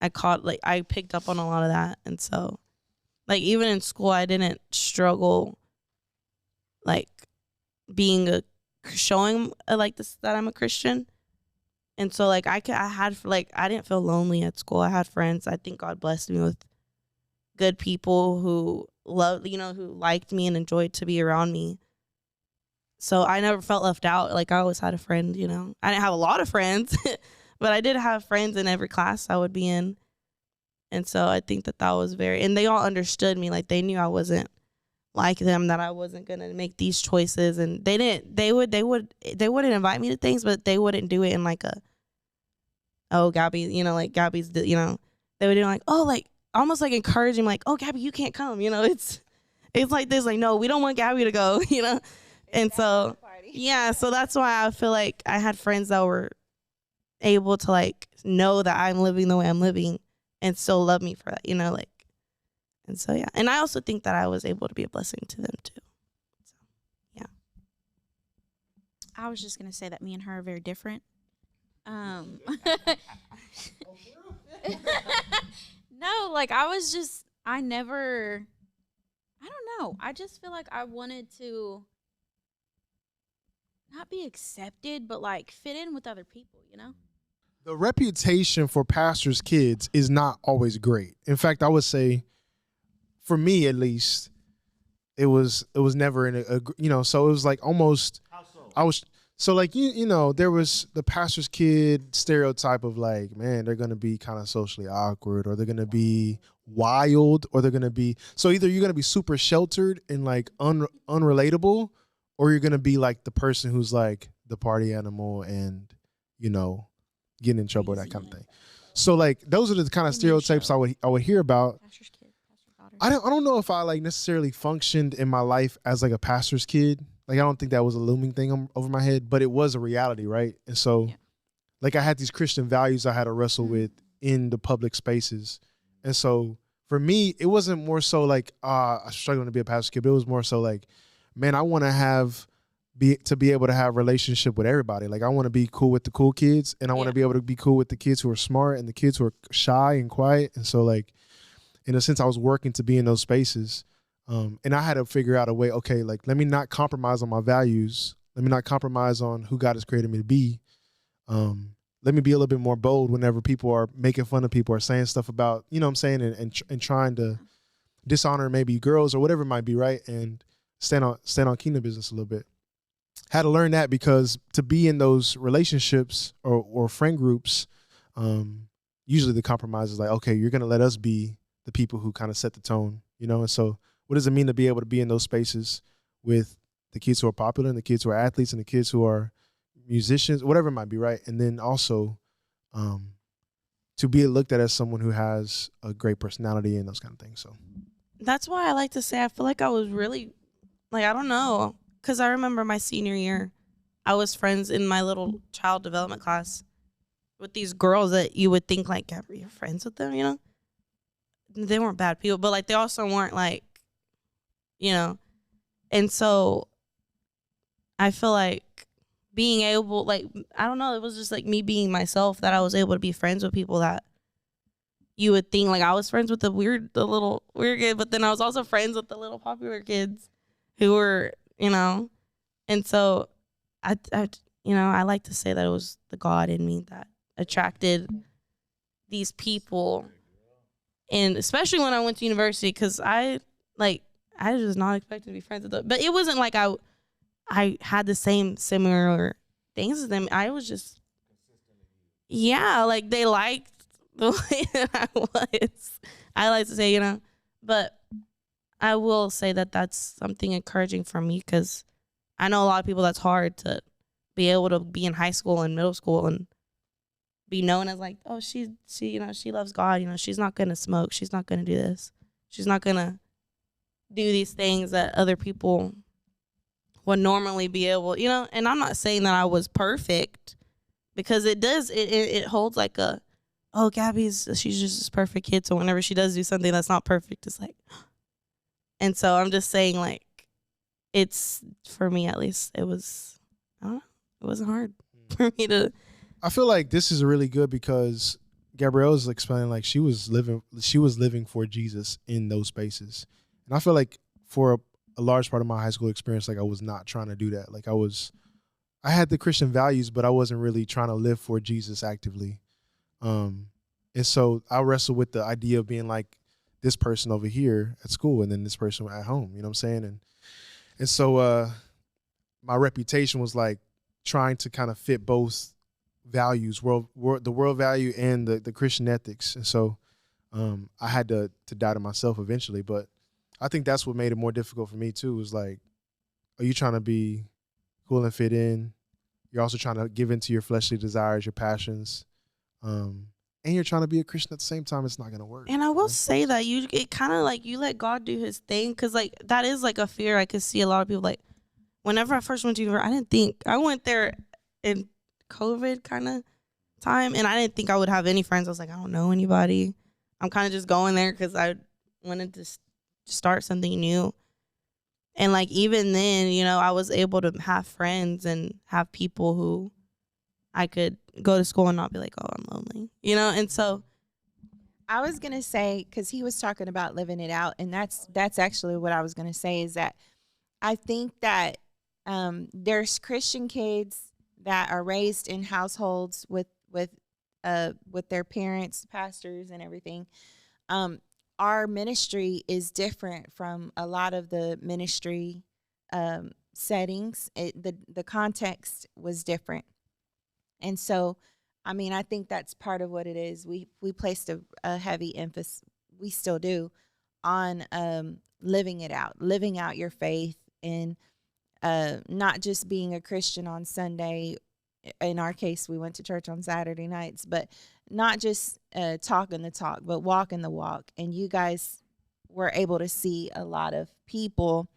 I picked up on a lot of that. And so, like, even in school, I didn't struggle, like, showing like this, that I'm a Christian. And so, like, I didn't feel lonely at school. I had friends. I think God blessed me with good people who loved, who liked me and enjoyed to be around me. So I never felt left out. Like, I always had a friend, I didn't have a lot of friends, but I did have friends in every class I would be in. And so I think that was and they all understood me. Like, they knew I wasn't like them, that I wasn't going to make these choices. And they wouldn't invite me to things, but they wouldn't do it in like oh, Gabby, like, Gabby's, they would do like, oh, like, almost like encouraging, like, oh, Gabby, you can't come. It's like this, like, no, we don't want Gabby to go, And so, yeah, so that's why I feel like I had friends that were able to, like, know that I'm living the way I'm living and still love me for that, like, and so, yeah. And I also think that I was able to be a blessing to them too. So, yeah. I was just going to say that me and her are very different. No, like I never, I don't know. I just feel like I wanted to not be accepted, but like fit in with other people, you know? The reputation for pastors' kids is not always great. In fact, I would say, for me at least, it was never in so it was like almost. How so? I was so like there was the pastor's kid stereotype of like, man, they're gonna be kind of socially awkward, or they're gonna be wild, or they're gonna be either you're gonna be super sheltered and like unrelatable, or you're gonna be like the person who's like the party animal and getting in trouble, that kind of thing. So like those are the kind of stereotypes I would hear about. Pastor's kid, pastor's daughter. I don't know if I like necessarily functioned in my life as like a pastor's kid. Like I don't think that was a looming thing over my head, but it was a reality, right? And so like I had these Christian values I had to wrestle with in the public spaces. And so for me, it wasn't more so like I'm struggling to be a pastor's kid, but it was more so like, man, I want to be able to have relationship with everybody. Like I want to be cool with the cool kids, and I want to be able to be cool with the kids who are smart and the kids who are shy and quiet. And so like, in a sense, I was working to be in those spaces. And I had to figure out a way, okay, like let me not compromise on my values. Let me not compromise on who God has created me to be. Let me be a little bit more bold whenever people are making fun of people or saying stuff about, what I'm saying, and trying to dishonor maybe girls or whatever it might be, right? And stand on kingdom business a little bit. Had to learn that because to be in those relationships or friend groups, usually the compromise is like, okay, you're going to let us be the people who kind of set the tone, And so what does it mean to be able to be in those spaces with the kids who are popular and the kids who are athletes and the kids who are musicians, whatever it might be, right? And then also to be looked at as someone who has a great personality and those kind of things. So That's why I like to say I feel like I was really, like, I don't know. Because I remember my senior year, I was friends in my little child development class with these girls that you would think, like, you're friends with them, They weren't bad people, but, like, they also weren't, like, And so I feel like being able, like, I don't know, it was just, like, me being myself that I was able to be friends with people that you would think, like, I was friends with the little weird kid, but then I was also friends with the little popular kids who were, and so I like to say that it was the God in me that attracted these people, and especially when I went to university, because I was not expecting to be friends with them, but it wasn't like I had the similar things as them. I was just, like they liked the way that I was. I like to say, but I will say that that's something encouraging for me, because I know a lot of people that's hard to be able to be in high school and middle school and be known as like, oh, she loves God. She's not going to smoke. She's not going to do this. She's not going to do these things that other people would normally be able, and I'm not saying that I was perfect, because it holds like she's just this perfect kid. So whenever she does do something that's not perfect, it's like, and so I'm just saying, like, it's, for me at least, it was, I don't know, it wasn't hard for me to. I feel like this is really good because Gabrielle's explaining like she was living for Jesus in those spaces. And I feel like for a large part of my high school experience, like I was not trying to do that. Like I had the Christian values, but I wasn't really trying to live for Jesus actively. And so I wrestled with the idea of being like this person over here at school and then this person at home, you know what I'm saying? And so my reputation was like trying to kind of fit both values, the world value and the Christian ethics. And so I had to die to myself eventually, but I think that's what made it more difficult for me too, was like, are you trying to be cool and fit in? You're also trying to give into your fleshly desires, your passions, and you're trying to be a Christian at the same time. It's not going to work. And I will say that it kind of like you let God do his thing, because like that is like a fear I could see a lot of people. Like whenever I first went to university, I went there in COVID kind of time, and I didn't think I would have any friends. I was like, I don't know anybody. I'm kind of just going there because I wanted to start something new. And like even then, I was able to have friends and have people who I could go to school and not be like, oh, I'm lonely, And so I was gonna say, because he was talking about living it out, and that's actually what I was gonna say, is that I think that there's Christian kids that are raised in households with their parents, pastors, and everything. Our ministry is different from a lot of the ministry settings. The context was different, and so, I mean, I think that's part of what it is. We placed a heavy emphasis, we still do, on living it out, living out your faith, and not just being a Christian on Sunday. In our case, we went to church on Saturday nights, but not just talking the talk, but walking the walk. And you guys were able to see a lot of people.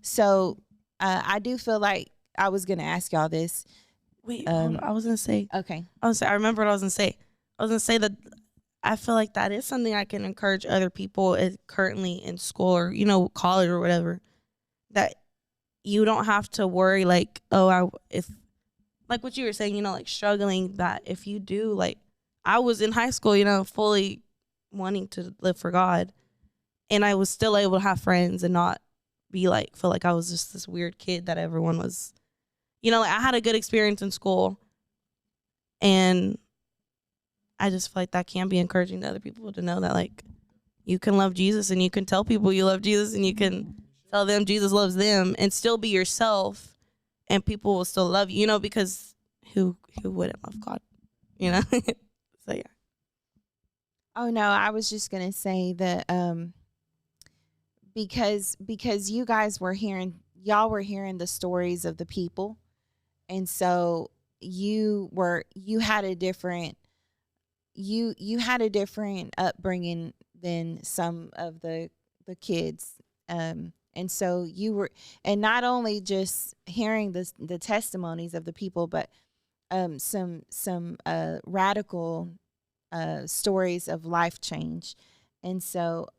So I do feel like I was going to ask y'all this. Wait, hold on. I was gonna say. Okay. I remember what I was gonna say. I was gonna say that I feel like that is something I can encourage other people currently in school or college or whatever. That you don't have to worry like, if like what you were saying, like struggling, that if you do, like I was in high school, fully wanting to live for God, and I was still able to have friends and not be like feel like I was just this weird kid that everyone was. Like I had a good experience in school, and I just feel like that can be encouraging to other people to know that, like, you can love Jesus and you can tell people you love Jesus and you can tell them Jesus loves them and still be yourself, and people will still love you, because who wouldn't love God, So, yeah. Oh, no, I was just going to say that because you guys were y'all were hearing the stories of the people. And so you had a different upbringing than some of the kids. And so and not only just hearing the testimonies of the people, but some radical stories of life change. And so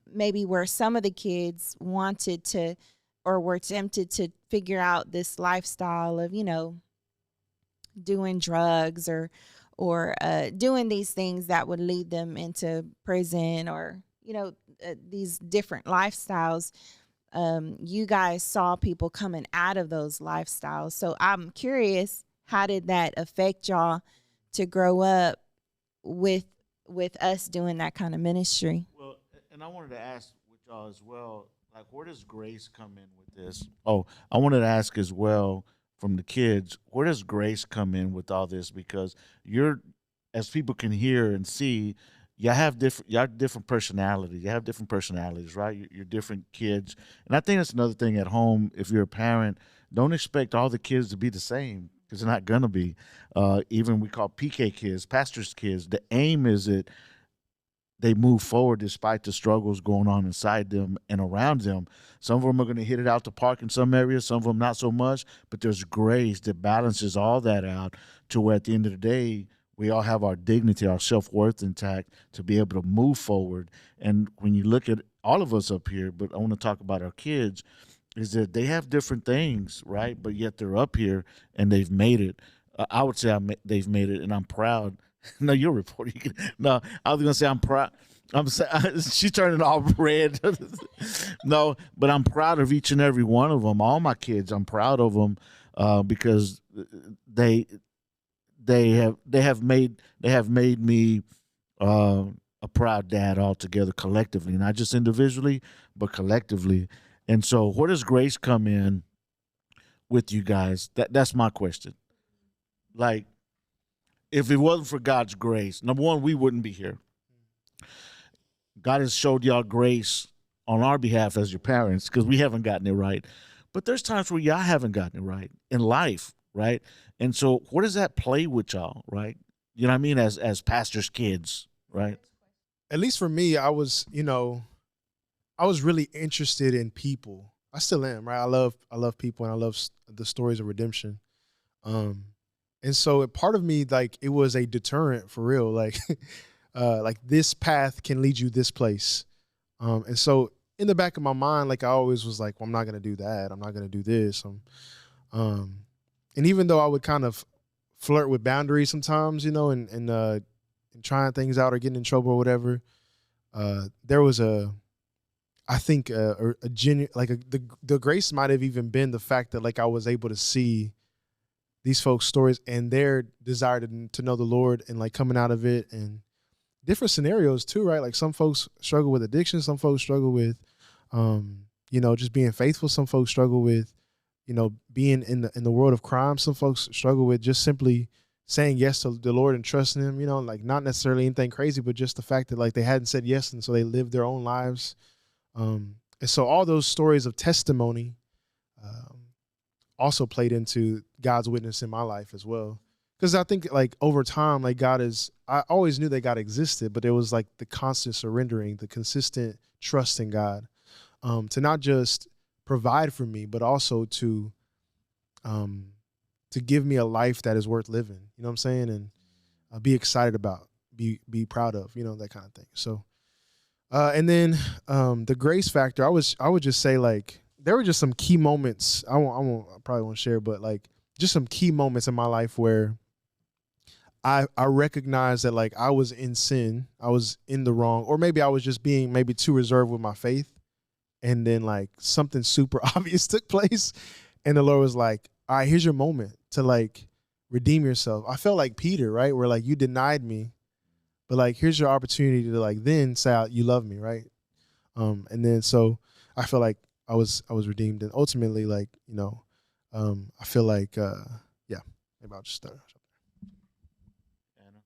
maybe where some of the kids wanted to or were tempted to figure out this lifestyle of, doing drugs or doing these things that would lead them into prison or, these different lifestyles. You guys saw people coming out of those lifestyles. So I'm curious, how did that affect y'all to grow up with us doing that kind of ministry? Well, and I wanted to ask with y'all as well, like, where does grace come in with this? Oh, I wanted to ask as well from the kids, where does grace come in with all this? Because as people can hear and see, you have different personalities. You have different personalities, right? You're different kids. And I think that's another thing at home. If you're a parent, don't expect all the kids to be the same, because they're not going to be. Even we call PK kids, pastor's kids. The aim is that they move forward despite the struggles going on inside them and around them. Some of them are going to hit it out the park in some areas, some of them not so much, but there's grace that balances all that out to where at the end of the day, we all have our dignity, our self-worth intact to be able to move forward. And when you look at all of us up here, but I want to talk about our kids, is that they have different things, right? But yet they're up here and they've made it. I would say they've made it, and I'm proud. No, you're a reporter. No, I was gonna say I'm proud. She's turning all red. No, but I'm proud of each and every one of them. All my kids, I'm proud of them because they have made me a proud dad altogether, collectively, not just individually, but collectively. And so, where does grace come in with you guys? That's my question. Like, if it wasn't for God's grace, number one, we wouldn't be here. God has showed y'all grace on our behalf as your parents because we haven't gotten it right. But there's times where y'all haven't gotten it right in life, right? And so where does that play with y'all, right? You know what I mean? As pastors' kids, right? At least for me, I was really interested in people. I still am, right? I love people, and I love the stories of redemption. And so part of me, like, it was a deterrent for real. Like, like this path can lead you this place. And so in the back of my mind, like, I always was like, well, I'm not going to do that. I'm not going to do this. And even though I would kind of flirt with boundaries sometimes, and and trying things out or getting in trouble or whatever, there was I think a genuine, like the grace might have even been the fact that like I was able to see these folks' stories and their desire to know the Lord and like coming out of it, and different scenarios too, right? Like some folks struggle with addiction, some folks struggle with, just being faithful. Some folks struggle with, being in the world of crime. Some folks struggle with just simply saying yes to the Lord and trusting Him. Like not necessarily anything crazy, but just the fact that like they hadn't said yes, and so they lived their own lives. And so all those stories of testimony also played into God's witness in my life as well. Because I think like over time, like I always knew that God existed, but it was like the constant surrendering, the consistent trust in God, to not just provide for me, but also to give me a life that is worth living. You know what I'm saying? And be excited about, be proud of, that kind of thing. So, and then the grace factor, I would just say like there were just some key moments. I probably won't share, but like just some key moments in my life where I recognized that like I was in sin, I was in the wrong, or maybe I was just being maybe too reserved with my faith. And then like something super obvious took place, and the Lord was like, all right, here's your moment to like redeem yourself. I felt like Peter, right? Where like you denied me, but like here's your opportunity to like then say you love me, right? And then so I feel like I was redeemed, and ultimately like I feel like maybe I'll just start. Anna,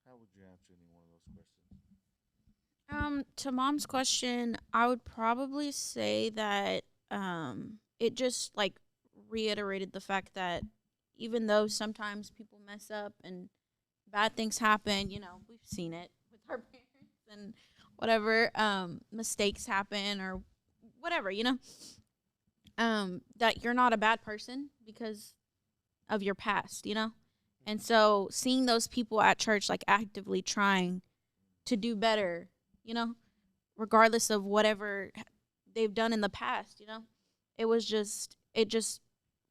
how would you answer any one of those questions? To Mom's question, I would probably say that it just like reiterated the fact that even though sometimes people mess up and bad things happen, we've seen it with our parents and whatever, mistakes happen or whatever, that you're not a bad person because of your past, And so seeing those people at church like actively trying to do better, regardless of whatever they've done in the past, it just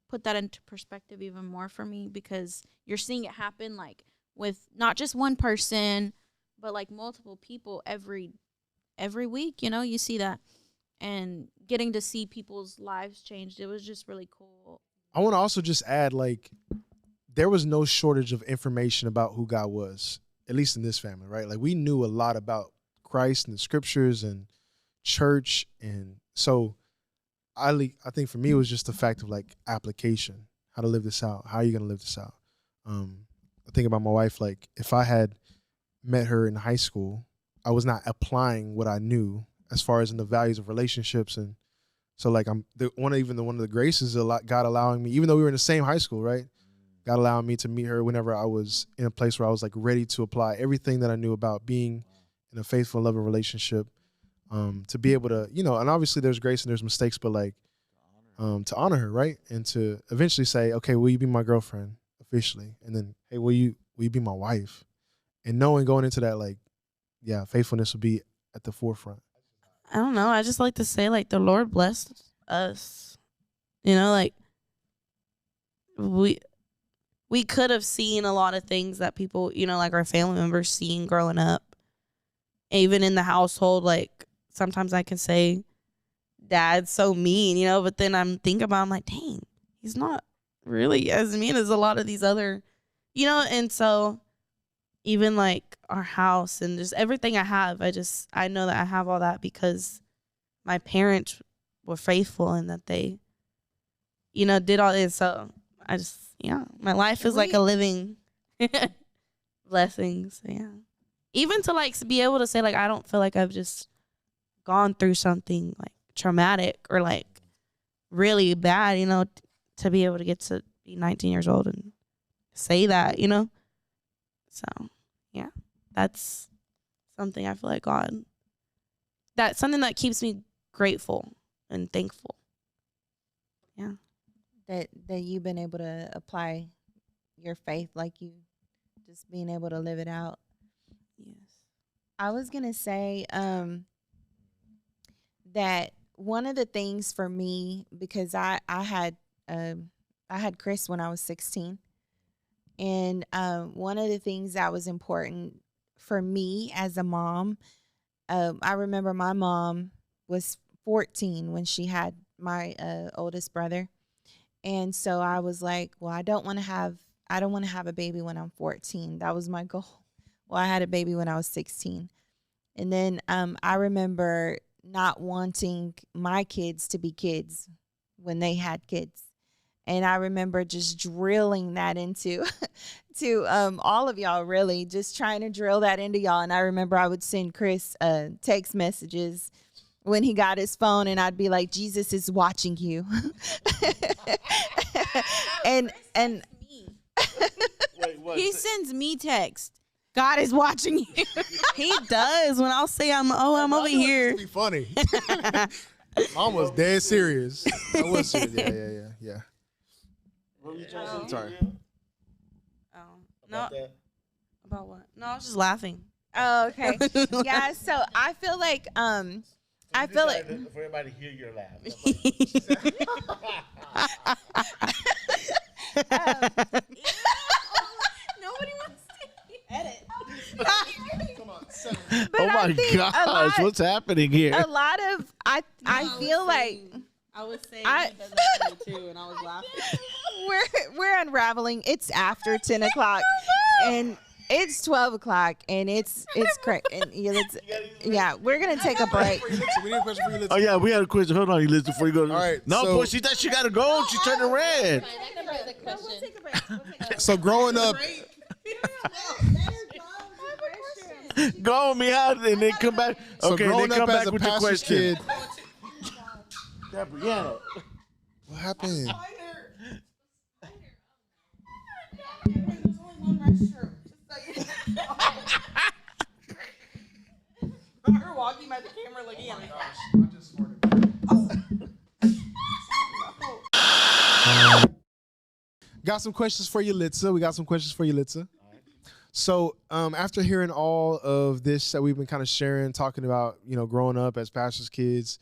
put that into perspective even more for me, because you're seeing it happen like with not just one person, but like multiple people every week, you see that, and getting to see people's lives changed. It was just really cool. I want to also just add, like, there was no shortage of information about who God was, at least in this family, right? Like, we knew a lot about Christ and the scriptures and church. And so I think for me, it was just the fact of like application, how to live this out. How are you going to live this out? I think about my wife, like if I had met her in high school, I was not applying what I knew as far as in the values of relationships. And so like one of the graces a lot, God allowing me, even though we were in the same high school, right? God allowing me to meet her whenever I was in a place where I was like ready to apply everything that I knew about being in a faithful, loving relationship, to be able to, and obviously there's grace and there's mistakes, but like, to honor her, right? And to eventually say, okay, will you be my girlfriend officially? And then, hey, will you be my wife? And knowing going into that, like, yeah, faithfulness will be at the forefront. I don't know. I just like to say, like, the Lord blessed us. Like, we could have seen a lot of things that people, like our family members seen growing up. Even in the household, like, sometimes I can say, Dad's so mean, but then I'm like, dang, he's not really as mean as a lot of these other, and so even like our house and just everything I have, I know that I have all that because my parents were faithful and that they, did all this. So my life is like a living blessing. So yeah, even to like be able to say like, I don't feel like I've just gone through something like traumatic or like really bad, to be able to get to be 19 years old and say that, So, yeah, that's something I feel like that's something that keeps me grateful and thankful. Yeah. That you've been able to apply your faith, like you just being able to live it out. Yes. I was going to say that one of the things for me, because I had Chris when I was 16, And one of the things that was important for me as a mom, I remember my mom was 14 when she had my oldest brother. And so I was like, well, I don't want to have a baby when I'm 14. That was my goal. Well, I had a baby when I was 16. And then I remember not wanting my kids to be kids when they had kids. And I remember just drilling that into to all of y'all, really, just trying to drill that into y'all. And I remember I would send Chris text messages when he got his phone, and I'd be like, Jesus is watching you. and Wait, what? He sends me text. God is watching you. He does when I'll say I'm over here. Be funny. Mom was dead serious. I was serious. Yeah. What were you trying to say? Sorry. Oh, no, About that? about what? No, I was just laughing. Oh, okay. Yeah, so I feel like I feel like For everybody to hear your laugh. Nobody wants to edit. but Oh I my think gosh, what's happening here? a lot of I feel like I was saying I- he does that to me too, and I was laughing. we're unraveling. It's after 10 o'clock and it's 12 o'clock and it's crazy. And yeah, we're gonna take a break. We need a question for you, Litzy. Oh yeah, we had a question. Hold on, you listen before you go. All right, No, so- boy, she thought she gotta go. She turned it red. So growing up, Go on me out and then come back. so Okay, then growing come up as back a with your pastor's question. kid, Gabriella. what happened? Her walking by the camera looking at me. Got some questions for you, Litza. We got some questions for you, Litza. So after hearing all of this that we've been kind of sharing, talking about, growing up as pastors' kids,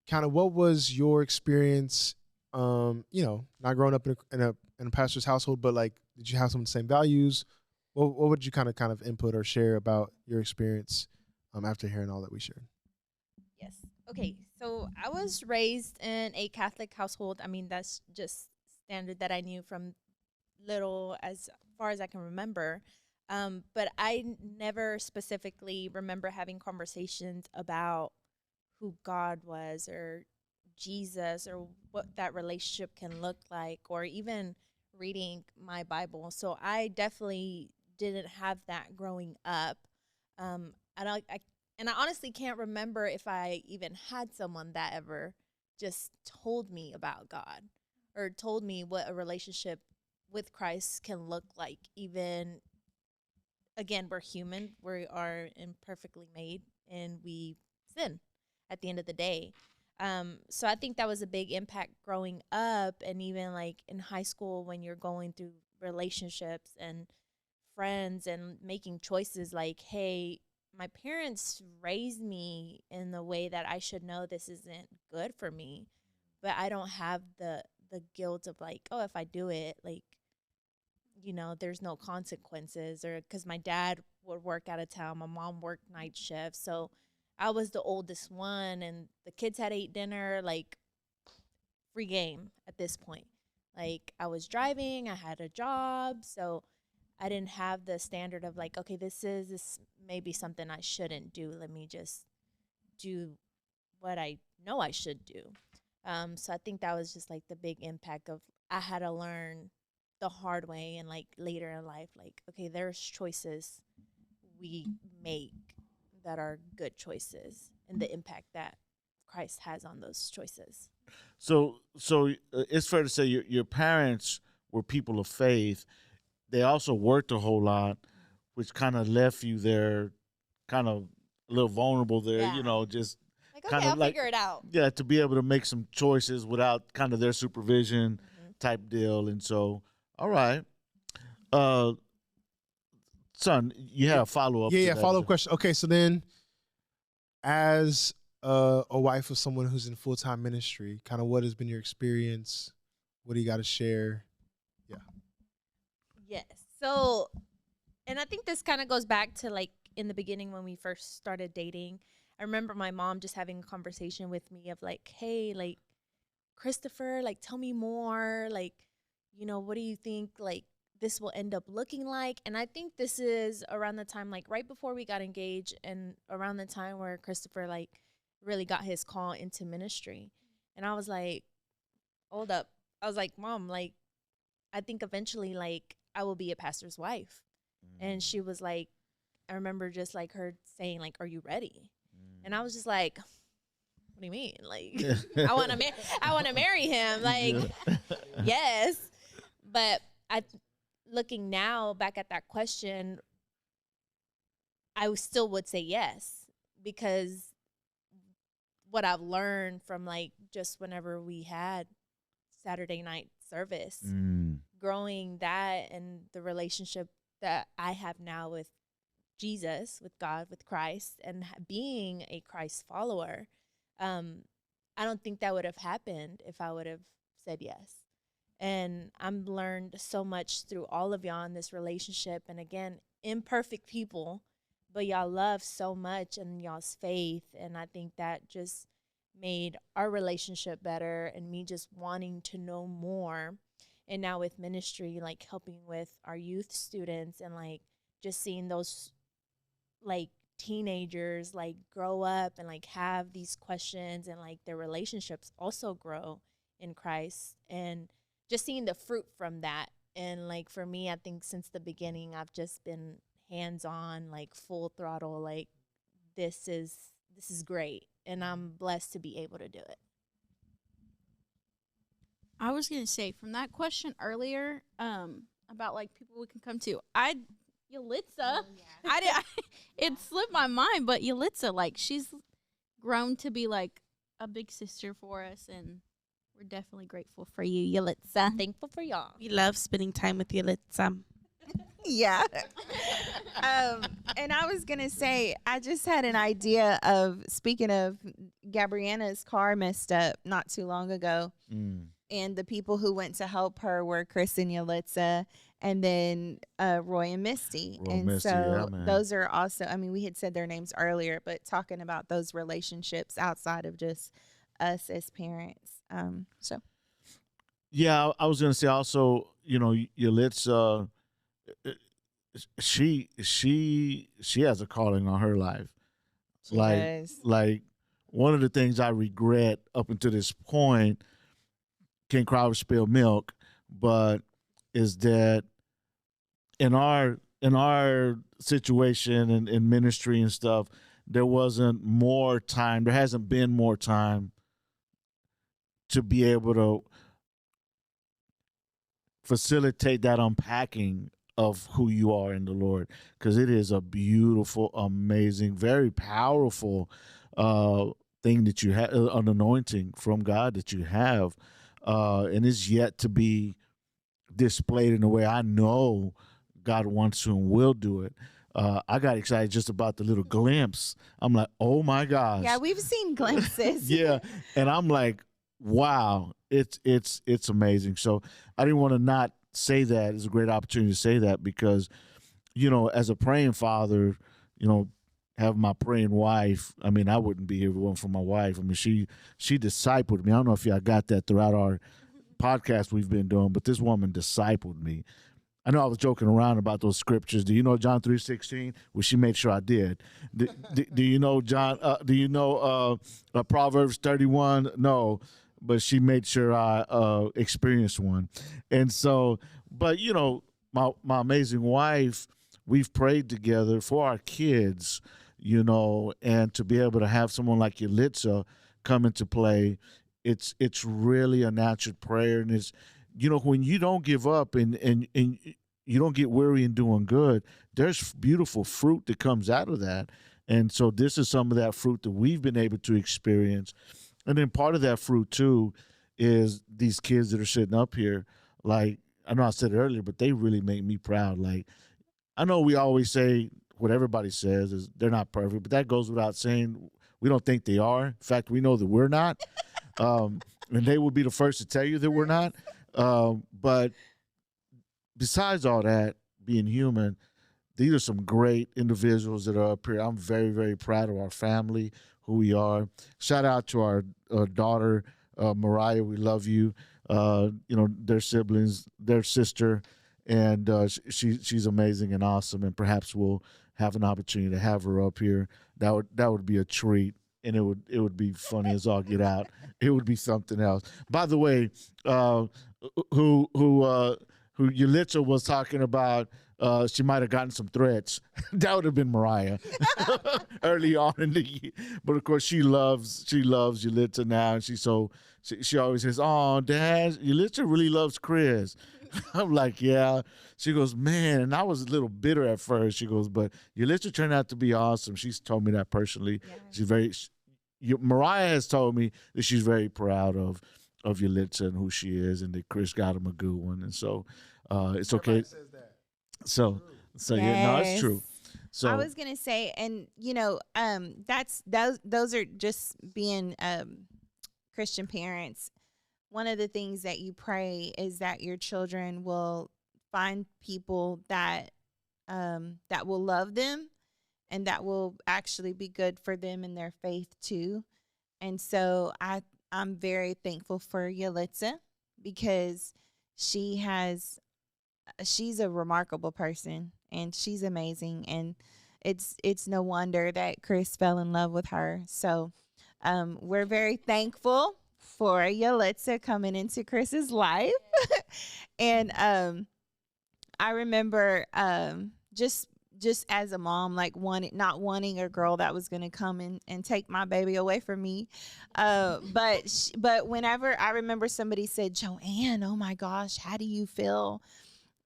kind of what was your experience, not growing up in a pastor's household, but like, did you have some of the same values? What would you kind of input or share about your experience after hearing all that we shared? Yes. Okay. So I was raised in a Catholic household. I mean, that's just standard that I knew from little as far as I can remember. But I never specifically remember having conversations about who God was or Jesus or what that relationship can look like, or even reading my Bible. So I definitely didn't have that growing up. And I honestly can't remember if I even had someone that ever just told me about God or told me what a relationship with Christ can look like. Even, again, we're human. We are imperfectly made and we sin at the end of the day. So I think that was a big impact growing up, and even like in high school when you're going through relationships and friends and making choices like, hey, my parents raised me in the way that I should know this isn't good for me, but I don't have the guilt of like, oh, if I do it, like, there's no consequences, or because my dad would work out of town, my mom worked night shifts, so I was the oldest one, and the kids had ate dinner, like, free game at this point. Like, I was driving, I had a job, so I didn't have the standard of like, okay, this may be something I shouldn't do. Let me just do what I know I should do. So I think that was just like the big impact of I had to learn the hard way, and like later in life, like, okay, there's choices we make that are good choices and the impact that Christ has on those choices. So it's fair to say your parents were people of faith. They also worked a whole lot, which kind of left you there, kind of a little vulnerable there. Yeah. Just Like, okay, kinda I'll like- figure it out. yeah, to be able to make some choices without kind of their supervision type deal. And so, all right, son, you had a follow up. Yeah, follow up question. Okay, so then, as a wife of someone who's in full time ministry, kind of what has been your experience? What do you got to share? Yes. So, and I think this kind of goes back to like in the beginning when we first started dating. I remember my mom just having a conversation with me of like, hey, like, Christopher, like, tell me more. Like, what do you think, like, this will end up looking like? And I think this is around the time, like, right before we got engaged and around the time where Christopher, like, really got his call into ministry. And I was like, hold up. I was like, Mom, like, I think eventually, like, I will be a pastor's wife. And she was like, I remember just like her saying, like, are you ready? And I was just like, what do you mean? Like, I want to marry him. Like, yes. But looking now back at that question, I still would say yes, because what I've learned from like just whenever we had Saturday night service, growing that and the relationship that I have now with Jesus, with God, with Christ, and being a Christ follower, I don't think that would have happened if I would have said yes. And I've learned so much through all of y'all in this relationship. And again, imperfect people, but y'all love so much and y'all's faith. And I think that just made our relationship better and me just wanting to know more. And now with ministry, like helping with our youth students and like just seeing those like teenagers like grow up and like have these questions and like their relationships also grow in Christ, and just seeing the fruit from that. And like for me, I think since the beginning I've just been hands-on, like full throttle, like this is great, and I'm blessed to be able to do it. I was gonna say from that question earlier, about like people we can come to. Yalitza, it slipped my mind, but Yalitza, like she's grown to be like a big sister for us, and we're definitely grateful for you, Yalitza. Thankful for y'all. We love spending time with you, Litza. Yeah. And I was going to say, I just had an idea of, speaking of, Gabriana's car messed up not too long ago. And the people who went to help her were Chris and Yalitza, and then Roy and Misty. So those are also, I mean, we had said their names earlier, but talking about those relationships outside of just us as parents. Yeah, I was gonna say also, Yalitza, she has a calling on her life. She does. Like one of the things I regret up until this point, can't cry over spilled milk, but is that in our situation and in ministry and stuff, there wasn't more time. There hasn't been more time to be able to facilitate that unpacking of who you are in the Lord, because it is a beautiful, amazing, very powerful thing that you have, an anointing from God that you have, and it's yet to be displayed in a way I know God wants to and will do it. I got excited just about the little glimpse. I'm like, oh my gosh. Yeah, we've seen glimpses. Yeah, and I'm like, wow, it's amazing. So I didn't want to not say that. It's a great opportunity to say that because, as a praying father, have my praying wife. I mean, I wouldn't be here if it wasn't for my wife. I mean, she discipled me. I don't know if y'all got that throughout our podcast we've been doing, but this woman discipled me. I know I was joking around about those scriptures. Do you know John 3:16? Well, she made sure I did. Do you know John? Do you know Proverbs 31? No, but she made sure I experienced one. And so, but my amazing wife, we've prayed together for our kids, and to be able to have someone like Yalitza come into play, it's really a natural prayer, and it's. When you don't give up and you don't get weary in doing good, there's beautiful fruit that comes out of that. And so this is some of that fruit that we've been able to experience. And then part of that fruit, too, is these kids that are sitting up here. Like, I know I said it earlier, but they really make me proud. Like, I know we always say what everybody says is they're not perfect, but that goes without saying. We don't think they are. In fact, we know that we're not. And they will be the first to tell you that we're not. But besides all that, being human, these are some great individuals that are up here. I'm very, very proud of our family, who we are. Shout out to our daughter, Mariah. We love you. Their siblings, their sister, and she's amazing and awesome. And perhaps we'll have an opportunity to have her up here. That would be a treat, and it would be funny as all get out. It would be something else. By the way, who Yulitza was talking about. She might have gotten some threats. That would have been Mariah early on in the year. But of course, she loves Yulitza now, and she always says, "Oh, Dad, Yulitza really loves Chris." I'm like, "Yeah." She goes, "Man," and I was a little bitter at first. She goes, "But Yulitza turned out to be awesome." She's told me that personally. Yeah. Mariah has told me that she's very proud of Yulitza and who she is, and that Chris got him a good one, and so it's okay. So yeah, no, it's true. So I was gonna say, and those are just being Christian parents. One of the things that you pray is that your children will find people that will love them and that will actually be good for them in their faith too. And so I'm very thankful for Yulitza because she's a remarkable person and she's amazing, and it's no wonder that Chris fell in love with her. So we're very thankful for Yulitza coming into Chris's life. And I remember just as a mom, like not wanting a girl that was going to come and take my baby away from me. But whenever I remember somebody said, "Joanne, oh my gosh, how do you feel,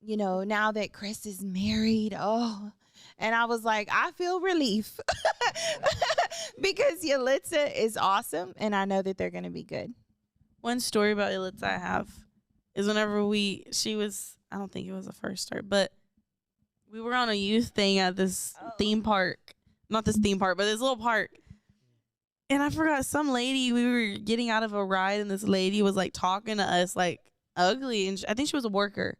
now that Chris is married?" Oh, and I was like, I feel relief because Yulitza is awesome, and I know that they're going to be good. One story about Yulitza I have is whenever she was, I don't think it was the first start, but we were on a youth thing at this theme park. Not this theme park, but this little park. And I forgot, some lady, we were getting out of a ride, and this lady was like talking to us like ugly, and I think she was a worker.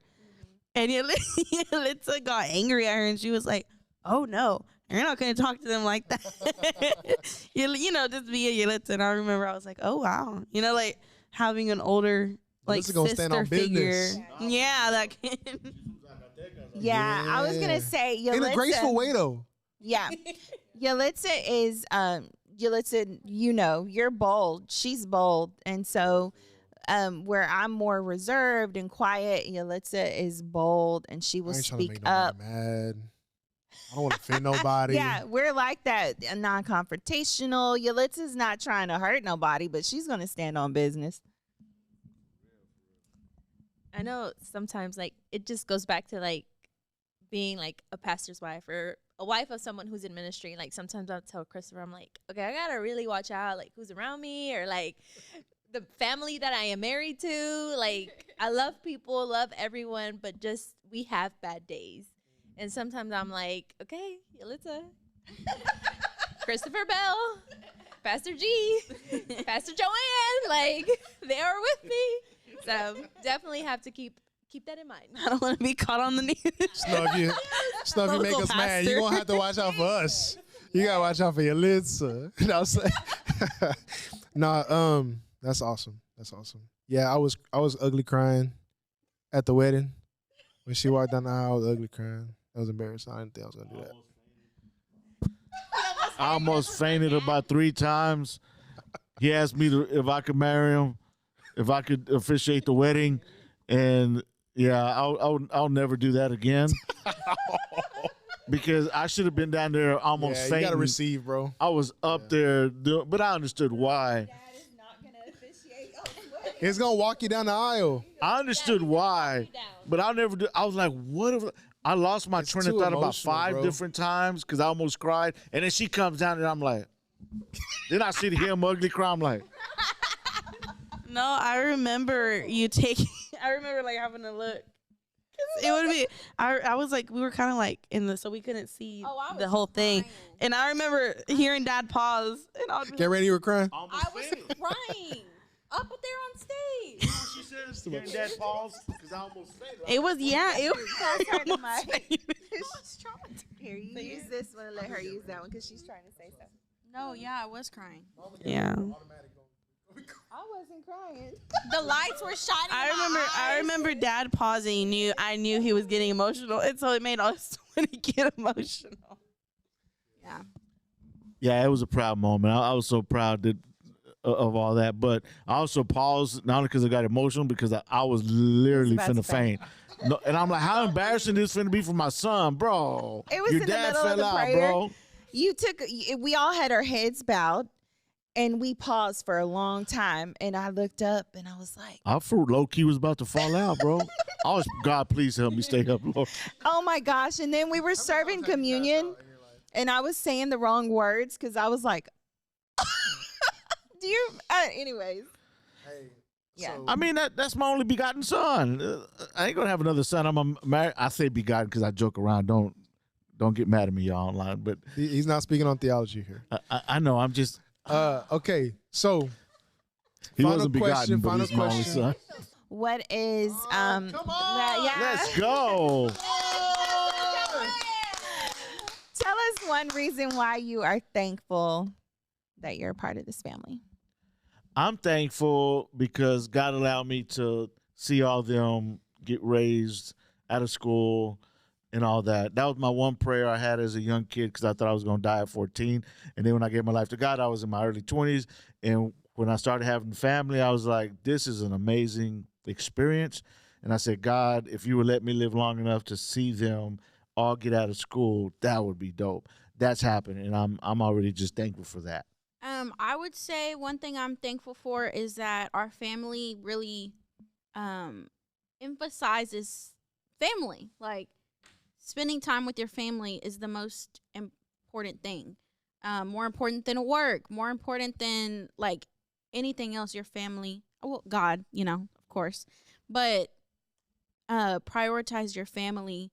And Yulitza got angry at her, and she was like, "Oh no, you're not going to talk to them like that." Just be a Yulitza. And I remember I was like, "Oh wow," like having an older sister figure. Yeah, that can. Yeah, I was gonna say Yulitza in a graceful way though. Yeah, Yulitza is Yulitza. You're bold. She's bold, and so. Where I'm more reserved and quiet, Yulitza is bold, and she will speak up. Mad. I don't want to offend nobody. Yeah, we're like that, non-confrontational. Yulitza's not trying to hurt nobody, but she's going to stand on business. I know sometimes it just goes back to being a pastor's wife or a wife of someone who's in ministry. Sometimes I'll tell Christopher, I'm like, okay, I gotta really watch out who's around me or the family that I am married to. I love people, love everyone, but just we have bad days. And sometimes I'm like, okay, Yulitza, Christopher Bell, Pastor G, Pastor Joanne, they are with me. So definitely have to keep that in mind. I don't want to be caught on the news. Snuff, you make us mad. You're going to have to watch out for us. You got to watch out for Yulitza. You know what I'm saying? Nah, that's awesome. That's awesome. Yeah, I was ugly crying at the wedding. When she walked down the aisle, I was ugly crying. That was embarrassing. I didn't think I was going to do that. I almost fainted about 3 times. He asked me if I could marry him, if I could officiate the wedding, and yeah, I'll never do that again. Because I should have been down there almost fainting. You got to receive, bro. I was up there, but I understood why. It's going to walk you down the aisle. I understood why, but I'll never do. I was like, what if I lost my train of thought about 5 different times because I almost cried. And then she comes down and I'm like, then I see him ugly cry. I'm like, no, I remember I remember having a look. It would be, I was we were kind of so we couldn't see the whole thing. And I remember hearing Dad pause. And Get ready, you were crying? I was crying. Up there on stage. sense? Hearing Dad pause? Because I almost fainted. It was, yeah. It Pass her the almost mic. fainted. Here, you use this one and let her use that one because she's trying to say something. No, yeah, I was crying. Yeah. I wasn't crying. The lights were shining. I remember Dad pausing. I knew he was getting emotional, and so it made us when he get emotional. Yeah. Yeah, it was a proud moment. I was so proud of all that, but I also paused not only because I got emotional, because I was literally about to finna faint. No, and I'm like, how embarrassing this finna be for my son, bro. It was Your in the dad middle of fell the out, prayer. bro. We all had our heads bowed, and we paused for a long time. And I looked up, and I was like, I for low key was about to fall out, bro. I was, God, please help me stay up, Lord. oh my gosh. And then we were serving communion, and I was saying the wrong words because I was like, do you, anyways. Hey, Yeah. so- I mean, that's my only begotten son. I ain't gonna have another son. I'm married. I say begotten because I joke around. Don't get mad at me, y'all online. But he's not speaking on theology here. I know. I'm just. Okay, so He final wasn't question, begotten, but final he's my only question. son. What is, come on! yeah. Let's go. Tell us one reason why you are thankful that you're a part of this family. I'm thankful because God allowed me to see all them get raised out of school and all that. That was my one prayer I had as a young kid because I thought I was going to die at 14. And then when I gave my life to God, I was in my early 20s. And when I started having family, I was like, this is an amazing experience. And I said, God, if you would let me live long enough to see them all get out of school, that would be dope. That's happening. And I'm already just thankful for that. I would say one thing I'm thankful for is that our family really emphasizes family. Like, spending time with your family is the most important thing. More important than work, more important than like anything else. Your family, well, God, of course, but prioritize your family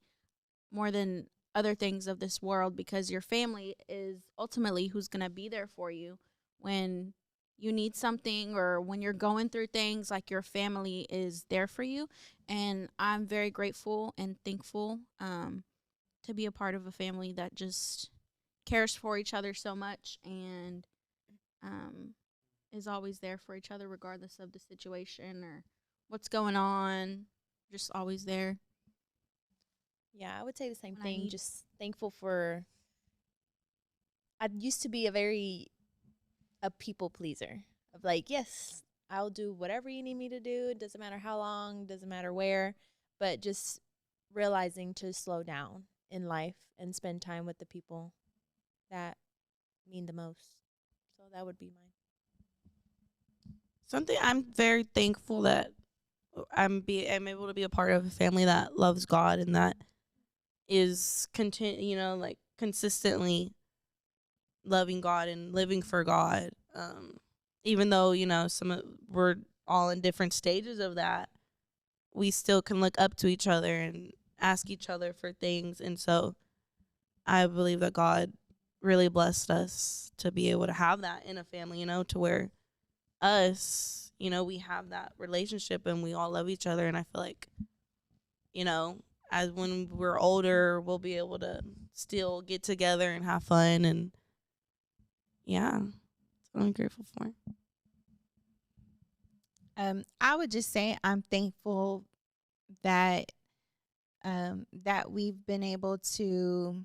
more than other things of this world, because your family is ultimately who's going to be there for you when you need something or when you're going through things. Like, your family is there for you, and I'm very grateful and thankful to be a part of a family that just cares for each other so much and is always there for each other regardless of the situation or what's going on. Just always there. Yeah, I would say the same When I thing. need- Just thankful for. I used to be a people pleaser. Of like, yes, I'll do whatever you need me to do. It doesn't matter how long, doesn't matter where, but just realizing to slow down in life and spend time with the people that mean the most. So that would be mine. Something I'm very thankful that I'm able to be a part of a family that loves God and that is consistently loving God and living for God. Even though we're all in different stages of that, we still can look up to each other and ask each other for things. And so I believe that God really blessed us to be able to have that in a family, to where we have that relationship and we all love each other. And I feel like, as when we're older, we'll be able to still get together and have fun. And yeah, that's what I'm grateful for. I would just say I'm thankful that that we've been able to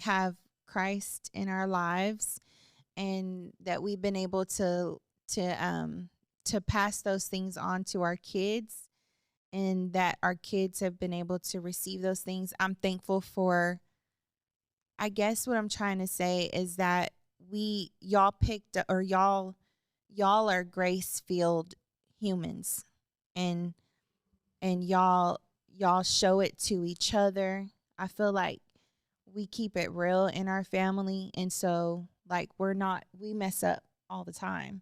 have Christ in our lives, and that we've been able to pass those things on to our kids, and that our kids have been able to receive those things. I'm thankful for, I guess what I'm trying to say is that y'all are grace-filled humans, and y'all show it to each other. I feel like we keep it real in our family, and so like we mess up all the time,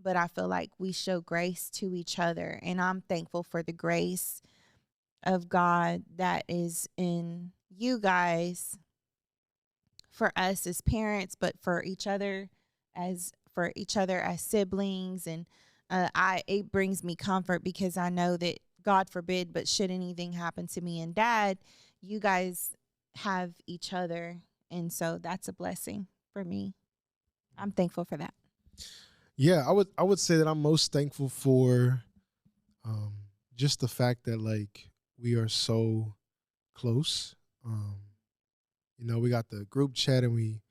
but I feel like we show grace to each other, and I'm thankful for the grace of God that is in you guys for us as parents, but for each other as siblings, and it brings me comfort because I know that God forbid, but should anything happen to me and Dad, you guys have each other, and so that's a blessing for me. I'm thankful for that. Yeah, I would say that I'm most thankful for just the fact that like we are so close. You know, we got the group chat and we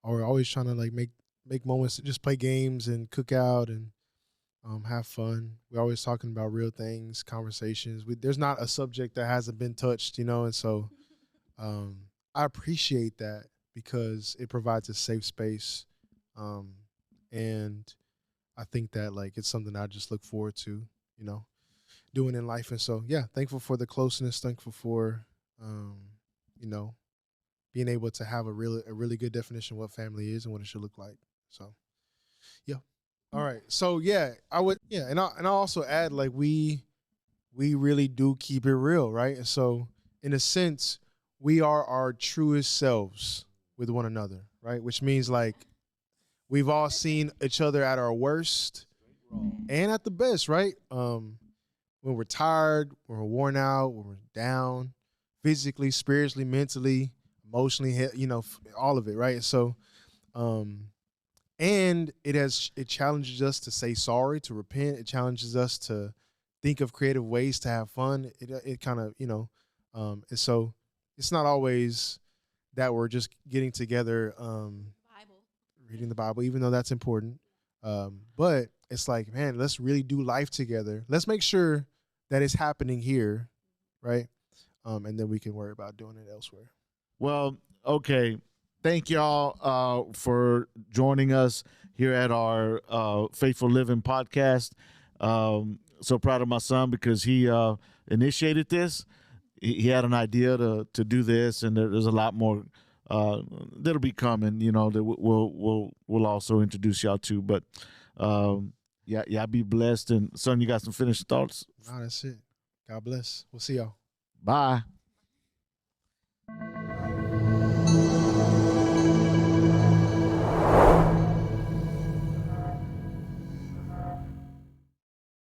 are always trying to like make moments to just play games and cook out and have fun. We're always talking about real things, conversations. There's not a subject that hasn't been touched, you know, and so I appreciate that because it provides a safe space. And I think that like it's something I just look forward to, you know, doing in life. And so, yeah, thankful for the closeness, thankful for, you know, being able to have a really good definition of what family is and what it should look like. So, yeah. All right. So, yeah, and I'll also add like we really do keep it real, right? And so, in a sense, we are our truest selves with one another, right? Which means like we've all seen each other at our worst and at the best, right? When we're tired, when we're worn out, when we're down, physically, spiritually, mentally, emotionally, you know, all of it, right? So, and it challenges us to say sorry, to repent. It challenges us to think of creative ways to have fun. It kind of, you know, and so it's not always that we're just getting together, reading the Bible, even though that's important. But it's like, man, let's really do life together. Let's make sure that it's happening here, right? And then we can worry about doing it elsewhere. Well, okay. Thank y'all for joining us here at our Faithful Living podcast. So proud of my son because he initiated this. He had an idea to do this, and there's a lot more that'll be coming. You know that we'll also introduce y'all to. But yeah, be blessed. And son, you got some finished thoughts? No, that's it. God bless. We'll see y'all. Bye.